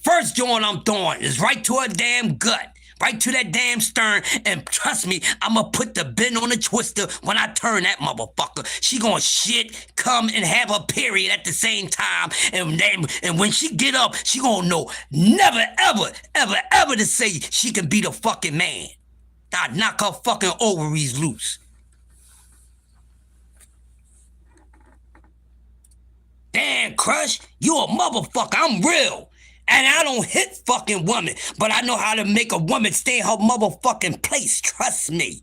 First joint I'm throwing is right to her damn gut. Right to that damn stern, and trust me, I'ma put the bend on the twister when I turn that motherfucker. She gonna shit, come, and have a period at the same time, and when she get up, she gonna know never, ever, ever, ever to say she can be the fucking man. I knock her fucking ovaries loose. Damn, Crush, you a motherfucker. I'm real. And I don't hit fucking women, but I know how to make a woman stay in her motherfucking place. Trust me.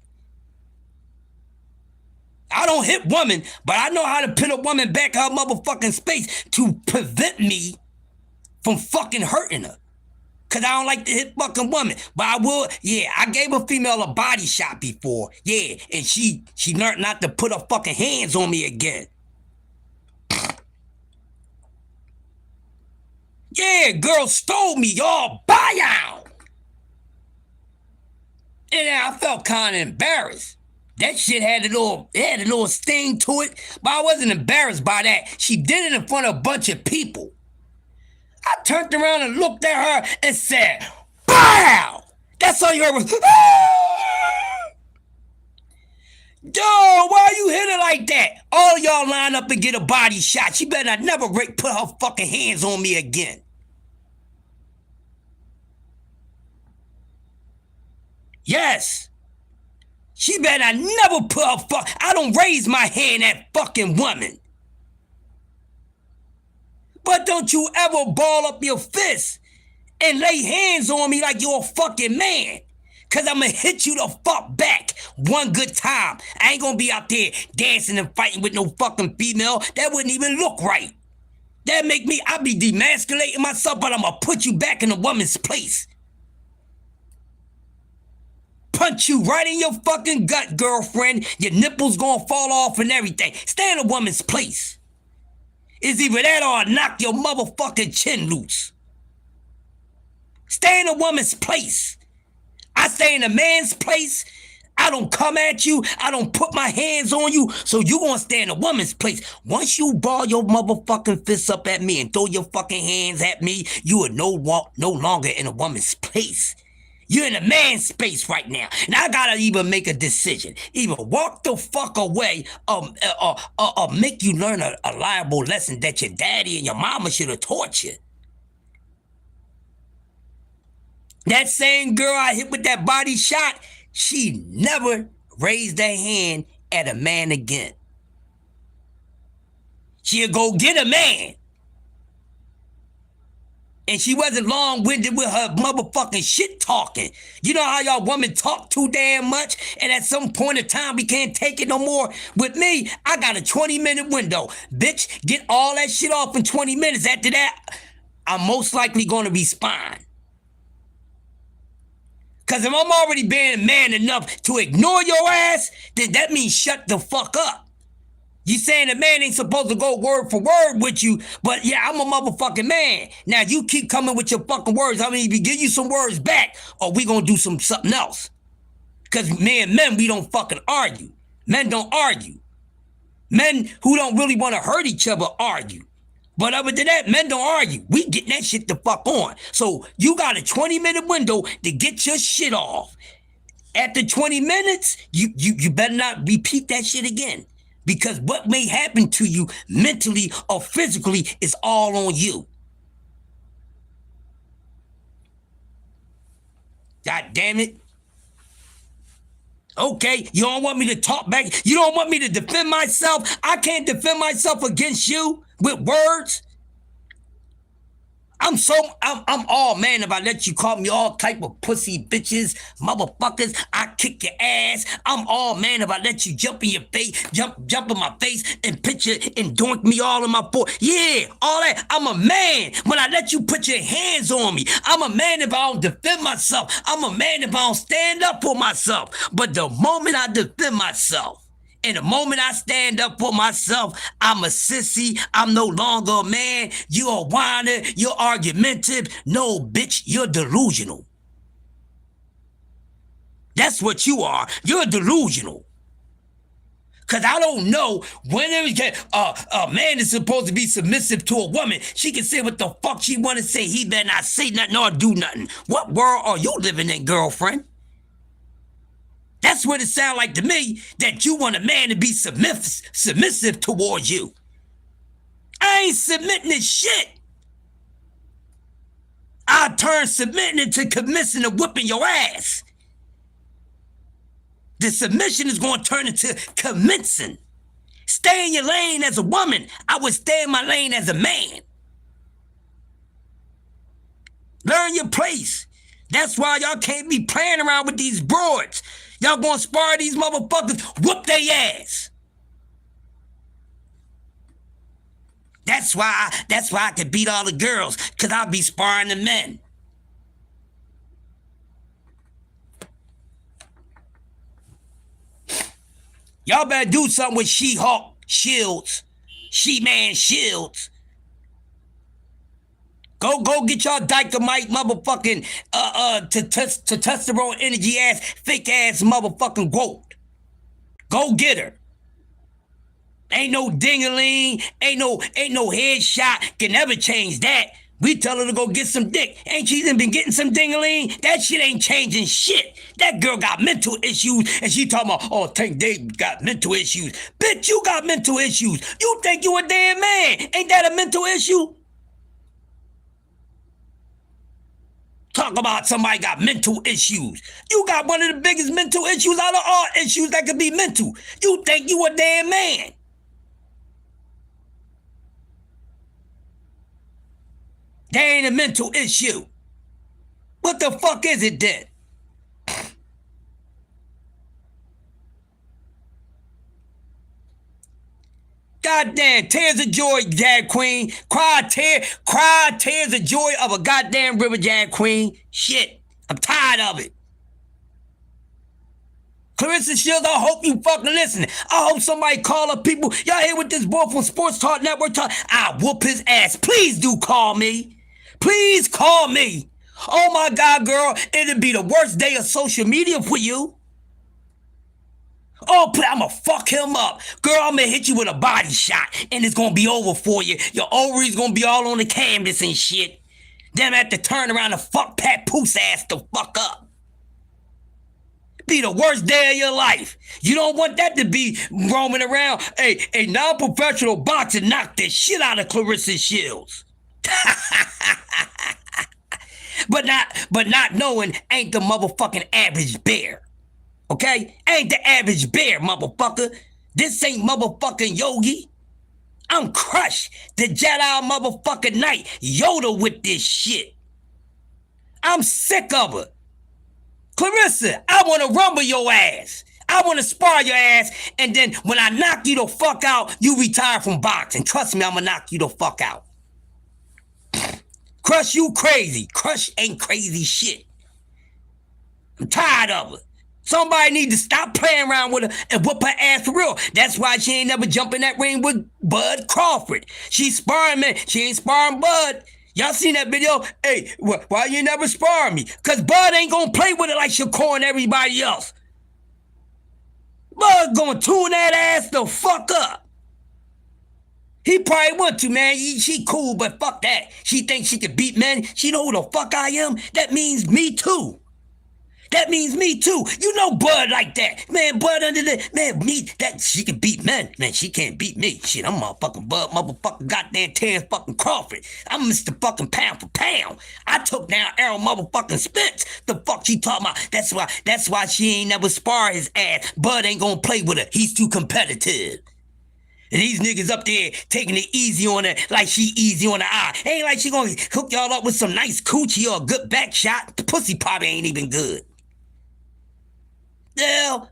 I don't hit women, but I know how to put a woman back in her motherfucking space to prevent me from fucking hurting her. Cause I don't like to hit fucking women. But I will, yeah, I gave a female a body shot before. Yeah, and she learned not to put her fucking hands on me again. Yeah, girl stole me, y'all. Buy out. And I felt kind of embarrassed. That shit had a little sting to it, but I wasn't embarrassed by that. She did it in front of a bunch of people. I turned around and looked at her and said, "Bow!" That's all you heard was, "Ah!" Yo, why you hit her like that? All y'all line up and get a body shot. She better not never put her fucking hands on me again. Yes. She better never put her I don't raise my hand at fucking women. But don't you ever ball up your fist and lay hands on me like you're a fucking man. Cause I'ma hit you the fuck back one good time. I ain't gonna be out there dancing and fighting with no fucking female. That wouldn't even look right. That make me, I be demasculating myself, but I'ma put you back in a woman's place. Punch you right in your fucking gut, girlfriend. Your nipples gonna fall off and everything. Stay in a woman's place. It's either that or I knock your motherfucking chin loose. Stay in a woman's place. I stay in a man's place. I don't come at you. I don't put my hands on you. So you gonna stay in a woman's place. Once you ball your motherfucking fists up at me and throw your fucking hands at me, you are no longer in a woman's place. You're in a man's space right now. And I gotta even make a decision. Either walk the fuck away or make you learn a liable lesson that your daddy and your mama should have taught you. That same girl I hit with that body shot, she never raised her hand at a man again. She'll go get a man. And she wasn't long-winded with her motherfucking shit talking. You know how y'all women talk too damn much? And at some point in time, we can't take it no more? With me, I got a 20-minute window. Bitch, get all that shit off in 20 minutes. After that, I'm most likely going to be spine. Because if I'm already being man enough to ignore your ass, then that means shut the fuck up. You saying a man ain't supposed to go word for word with you, but yeah, I'm a motherfucking man. Now, you keep coming with your fucking words. I'm going to give you some words back, or we going to do something else. Because men, we don't fucking argue. Men don't argue. Men who don't really want to hurt each other argue. But other than that, men don't argue. We getting that shit the fuck on. So you got a 20-minute window to get your shit off. After 20 minutes, you better not repeat that shit again. Because what may happen to you mentally or physically is all on you. God damn it. Okay, you don't want me to talk back? You don't want me to defend myself? I can't defend myself against you with words? I'm all man if I let you call me all type of pussy bitches, motherfuckers. I kick your ass. I'm all man if I let you jump in your face, jump in my face and picture and doink me all in my foot. Yeah, all that. I'm a man when I let you put your hands on me. I'm a man if I don't defend myself. I'm a man if I don't stand up for myself. But the moment I defend myself, and the moment I stand up for myself, I'm a sissy. I'm no longer a man. You're a whiner. You're argumentative. No, bitch, you're delusional. That's what you are. You're delusional. Because I don't know when a man is supposed to be submissive to a woman. She can say what the fuck she want to say. He better not say nothing or do nothing. What world are you living in, girlfriend? That's what it sounds like to me, that you want a man to be submissive towards you. I ain't submitting to shit. I'll turn submitting into commencing and whipping your ass. The submission is going to turn into commencing. Stay in your lane as a woman. I would stay in my lane as a man. Learn your place. That's why y'all can't be playing around with these broads. Y'all gonna spar these motherfuckers, whoop their ass. That's why I can beat all the girls, because I'll be sparring the men. Y'all better do something with She-Hulk shields, She-Man shields. Go get y'all dynamite motherfucking testosterone energy ass, fake ass motherfucking quote. Go get her. Ain't no ding-a-ling, ain't no headshot can never change that. We tell her to go get some dick. Ain't she been getting some ding-a-ling? That shit ain't changing shit. That girl got mental issues, and she talking about, oh, Tank Dave got mental issues. Bitch, you got mental issues. You think you a damn man. Ain't that a mental issue? Talk about somebody got mental issues. You got one of the biggest mental issues out of all issues that could be mental. You think you a damn man. That ain't a mental issue. What the fuck is it then? Goddamn, tears of joy, drag queen. Cry tears of joy of a goddamn river, drag queen. Shit, I'm tired of it. Clarissa Shields, I hope you fucking listening. I hope somebody call up people. Y'all hear what this boy from Sports Talk Network talk? I'll whoop his ass. Please do call me. Please call me. Oh my God, girl, it'll be the worst day of social media for you. Oh, I'm gonna fuck him up. Girl, I'm gonna hit you with a body shot, and it's gonna be over for you. Your ovaries gonna be all on the canvas and shit. Then I have to turn around and fuck Pat Poose ass the fuck up. Be the worst day of your life. You don't want that to be roaming around. A non-professional boxer knocked the shit out of Clarissa Shields. But not knowing ain't the motherfucking average bear. Okay? Ain't the average bear, motherfucker. This ain't motherfucking Yogi. I'm Crush, the Jedi motherfucking Knight. Yoda with this shit. I'm sick of her. Clarissa, I want to rumble your ass. I want to spar your ass, and then when I knock you the fuck out, you retire from boxing. Trust me, I'm going to knock you the fuck out. Crush, you crazy. Crush ain't crazy shit. I'm tired of her. Somebody need to stop playing around with her and whoop her ass for real. That's why she ain't never jump in that ring with Bud Crawford. She's sparring, man. She ain't sparring Bud. Y'all seen that video? Hey, why you never sparring me? Because Bud ain't going to play with it like Shakur and everybody else. Bud going to tune that ass the fuck up. He probably want to, man. She cool, but fuck that. She thinks she can beat men. She know who the fuck I am. That means me too. That means me too. You know Bud like that. Man, Bud under the... Man, me, that she can beat men. Man, she can't beat me. Shit, I'm motherfucking Bud, motherfucking goddamn Terrence fucking Crawford. I'm Mr. fucking pound for pound. I took down Errol motherfucking Spence. The fuck she talking about? That's why she ain't never spar his ass. Bud ain't gonna play with her. He's too competitive. And these niggas up there taking it easy on her like she easy on the eye. Ain't like she gonna hook y'all up with some nice coochie or a good back shot. The pussy probably ain't even good. Now,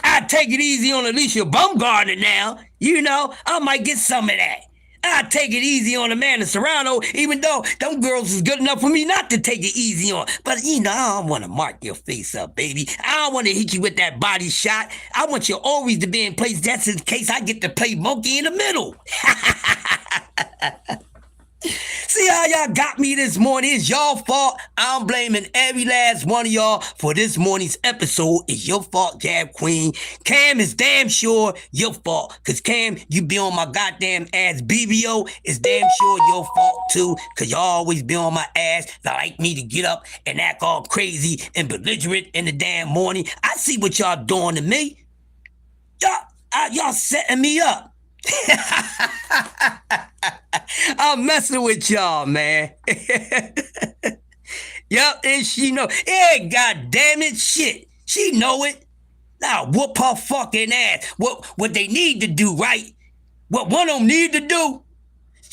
I take it easy on Alicia Bumgarner now. You know, I might get some of that. I take it easy on Amanda Serrano, even though them girls is good enough for me not to take it easy on. But, you know, I don't want to mark your face up, baby. I don't want to hit you with that body shot. I want you always to be in place just in case I get to play monkey in the middle. See, See how y'all got me this morning? It's y'all fault. I'm blaming every last one of y'all for this morning's episode. It's your fault, Jab Queen. Cam is damn sure your fault. Cause Cam, you be on my goddamn ass. BBO is damn sure your fault too. Cause y'all always be on my ass. Like me to get up and act all crazy and belligerent in the damn morning. I see what y'all doing to me. Y'all setting me up. I'm messing with y'all, man. Yup, and she know. Yeah, god damn it, shit. She know it. Now whoop her fucking ass. What they need to do, right? What one of them need to do?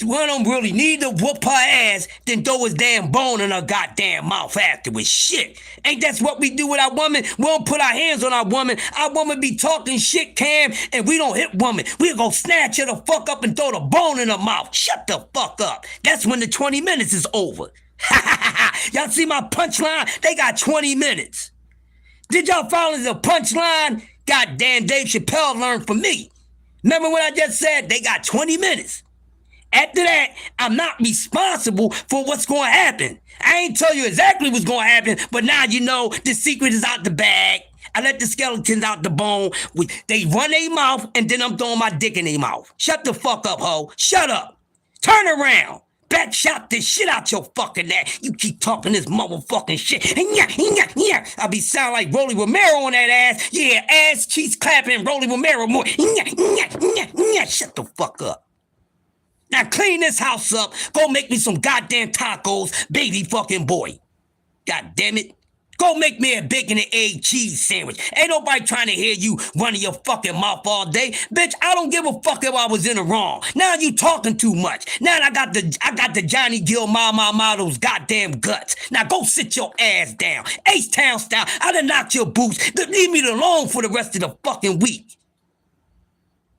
One of them really need to whoop her ass, then throw his damn bone in her goddamn mouth afterwards. Shit. Ain't that's what we do with our woman? We don't put our hands on our woman. Our woman be talking shit, Cam, and we don't hit woman. We go snatch her the fuck up and throw the bone in her mouth. Shut the fuck up. That's when the 20 minutes is over. Y'all see my punchline? They got 20 minutes. Did y'all follow the punchline? Goddamn, Dave Chappelle learned from me. Remember what I just said? They got 20 minutes. After that, I'm not responsible for what's going to happen. I ain't tell you exactly what's going to happen, but now you know the secret is out the bag. I let the skeletons out the bone. They run their mouth, and then I'm throwing my dick in their mouth. Shut the fuck up, ho. Shut up. Turn around. Back shot this shit out your fucking ass. You keep talking this motherfucking shit. I be sound like Rolly Romero on that ass. Yeah, ass cheeks clapping Rolly Romero more. Shut the fuck up. Now clean this house up. Go make me some goddamn tacos, baby fucking boy. God damn it. Go make me a bacon and egg cheese sandwich. Ain't nobody trying to hear you running your fucking mouth all day. Bitch, I don't give a fuck if I was in the wrong. Now you talking too much. Now I got the Johnny Gill those goddamn guts. Now go sit your ass down. H-Town style. I done knocked your boots. Leave me alone for the rest of the fucking week.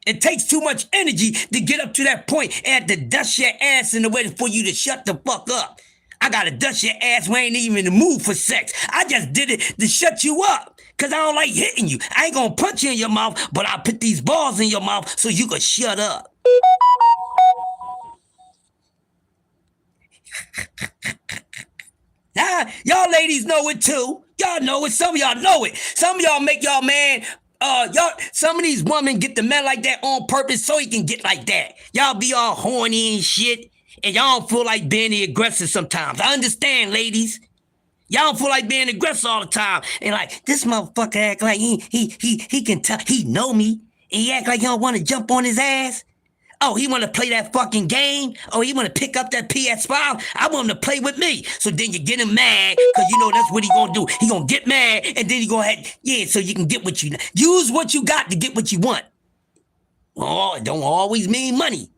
It takes too much energy to get up to that point and to dust your ass in the way for you to shut the fuck up. I gotta dust your ass when I ain't even in the mood for sex. I just did it to shut you up, cause I don't like hitting you. I ain't gonna punch you in your mouth, but I'll put these balls in your mouth so you can shut up. Nah, y'all ladies know it too. Y'all know it. Some of y'all know it. Some of y'all make y'all man... some of these women get the men like that on purpose so he can get like that. Y'all be all horny and shit, and y'all don't feel like being the aggressor sometimes. I understand, ladies. Y'all don't feel like being aggressor all the time. And like, this motherfucker act like he can tell, he know me, and he act like he don't want to jump on his ass. Oh, he want to play that fucking game? Oh, he want to pick up that PS5? I want him to play with me. So then you get him mad, because you know that's what he going to do. He going to get mad, and then he going to so you can get what you... Use what you got to get what you want. Oh, it don't always mean money.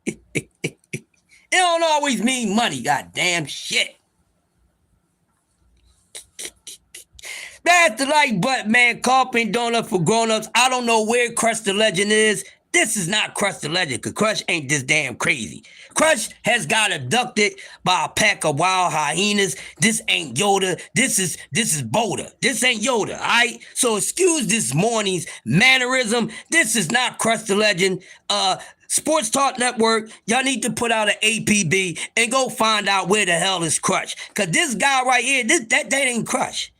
It don't always mean money, goddamn shit. That's the like button, man. Coffee and donut for grown-ups. I don't know where Crush the Legend is. This is not Crush the Legend, because Crush ain't this damn crazy. Crush has got abducted by a pack of wild hyenas. This ain't Yoda. This is Boulder. This ain't Yoda, all right? So excuse this morning's mannerism. This is not Crush the Legend. Sports Talk Network, y'all need to put out an APB and go find out where the hell is Crush. Because this guy right here, that ain't Crush.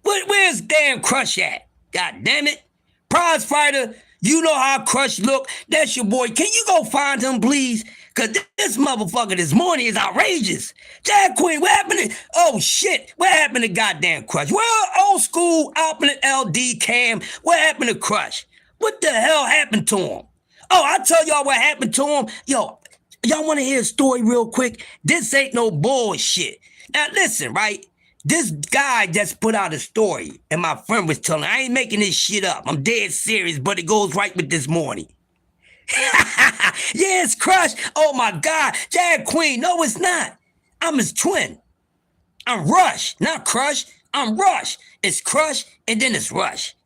Where's damn Crush at? God damn it. Prize fighter, you know how Crush look. That's your boy. Can you go find him, please? Because this motherfucker this morning is outrageous. Jack Queen, what happened to... Oh, shit. What happened to goddamn Crush? Well, old school, Opulent LD Cam. What happened to Crush? What the hell happened to him? Oh, I'll tell y'all what happened to him. Yo, y'all want to hear a story real quick? This ain't no bullshit. Now, listen, right? This guy just put out a story, and my friend was telling me, I ain't making this shit up. I'm dead serious, but it goes right with this morning. Yeah, it's Crush. Oh, my God. Jag Queen. No, it's not. I'm his twin. I'm Rush, not Crush. I'm Rush. It's Crush, and then it's Rush.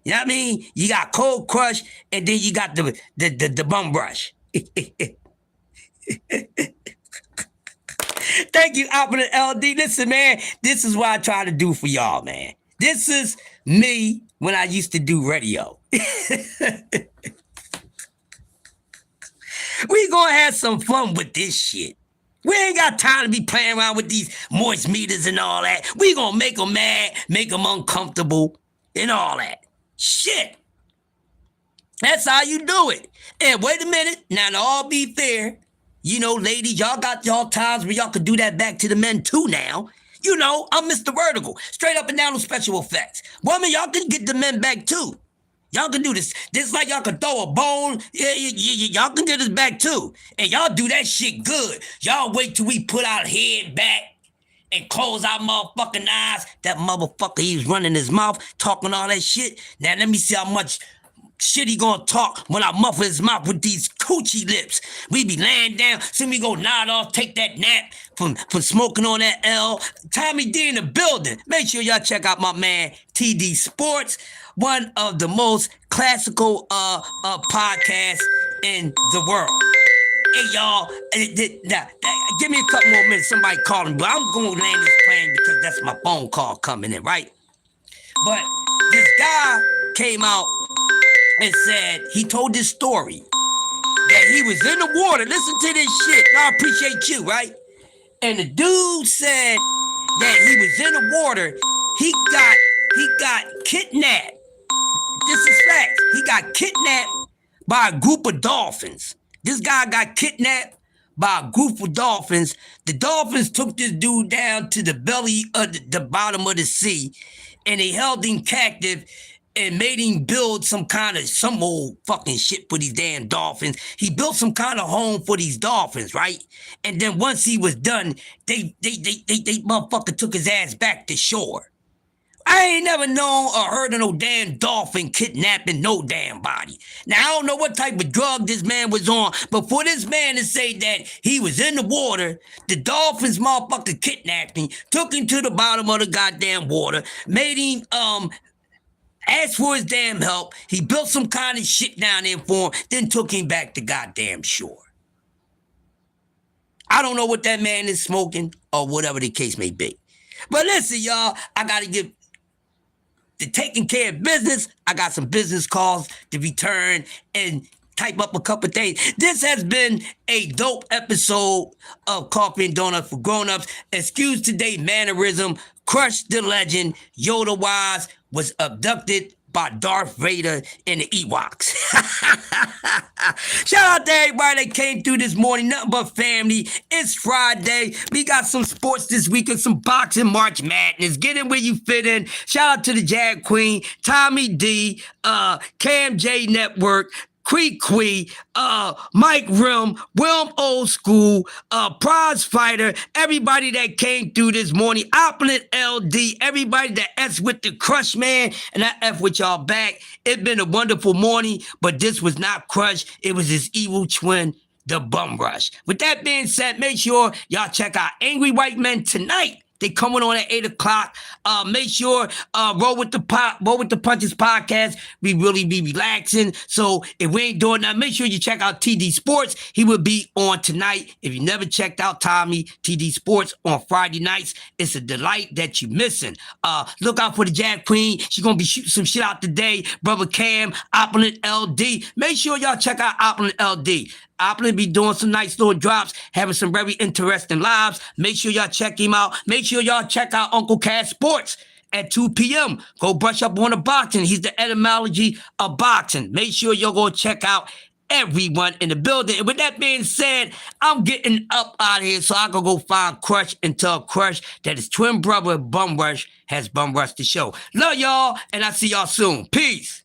You know what I mean? You got Cold Crush, and then you got the bum brush. Thank you, Opulent LD. Listen, man, this is what I try to do for y'all, man. This is me when I used to do radio. When We gonna have some fun with this shit. We ain't got time to be playing around with these moist meters and all that. We gonna make them mad, make them uncomfortable, and all that. Shit. That's how you do it. And wait a minute, now to all be fair, you know, ladies, y'all got y'all times where y'all could do that back to the men too now. You know, I'm Mr. Vertical, straight up and down with special effects. Women, y'all can get the men back too. Y'all can do this. This like y'all can throw a bone. Yeah, y'all can do this back too. And y'all do that shit good. Y'all wait till we put our head back and close our motherfucking eyes. That motherfucker, he was running his mouth, talking all that shit. Now let me see how much shit he gonna talk when I muffle his mouth with these coochie lips. We be laying down, see me go nod off, take that nap from smoking on that L. Tommy D in the building. Make sure y'all check out my man TD Sports, one of the most classical podcasts in the world. Hey y'all, give me a couple more minutes. Somebody calling, but I'm gonna land this plane because that's my phone call coming in, right? But this guy came out and said, he told this story that he was in the water. Listen to this shit. I appreciate you, right? And the dude said that he was in the water. He got kidnapped. This is facts. He got kidnapped by a group of dolphins. This guy got kidnapped by a group of dolphins. The dolphins took this dude down to the belly of the bottom of the sea, and they held him captive and made him build some old fucking shit for these damn dolphins. He built some kind of home for these dolphins, right? And then once he was done, they motherfucker took his ass back to shore. I ain't never known or heard of no damn dolphin kidnapping no damn body. Now, I don't know what type of drug this man was on, but for this man to say that he was in the water, the dolphins motherfucker kidnapped him, took him to the bottom of the goddamn water, made him, asked for his damn help. He built some kind of shit down there for him, then took him back to goddamn shore. I don't know what that man is smoking or whatever the case may be. But listen, y'all, I gotta get to taking care of business. I got some business calls to return and type up a couple things. This has been a dope episode of Coffee and Donuts for Grown-Ups. Excuse today mannerism. Crush the legend. Yoda Wise was abducted by Darth Vader and the Ewoks. Shout out to everybody that came through this morning. Nothing but family. It's Friday. We got some sports this weekend, some boxing, March Madness. Get in where you fit in. Shout out to the Jag Queen, Tommy D, Cam J Network, Quee, Mike Rim, Wilm Old School, Prize Fighter, everybody that came through this morning, Opulent LD, everybody that S with the Crush, man, and I F with y'all back. It's been a wonderful morning, but this was not Crush. It was his evil twin, the Bum Rush. With that being said, make sure y'all check out Angry White Men tonight. They coming on at 8 o'clock. Make sure Roll with the Punches podcast. We really be relaxing. So if we ain't doing that, make sure you check out TD Sports. He will be on tonight. If you never checked out Tommy TD Sports on Friday nights, it's a delight that you missing. Look out for the Jag Queen. She's gonna be shooting some shit out today. Brother Cam, Opulent LD. Make sure y'all check out Opulent LD. Opulent be doing some nice little drops, having some very interesting lives. Make sure y'all check him out. Make sure y'all check out Uncle Cass Sports at 2 p.m. Go brush up on the boxing. He's the etymology of boxing. Make sure y'all go check out everyone in the building. And with that being said, I'm getting up out of here so I can go find Crush and tell Crush that his twin brother Bum Rush has bum rushed the show. Love y'all, and I'll see y'all soon. Peace.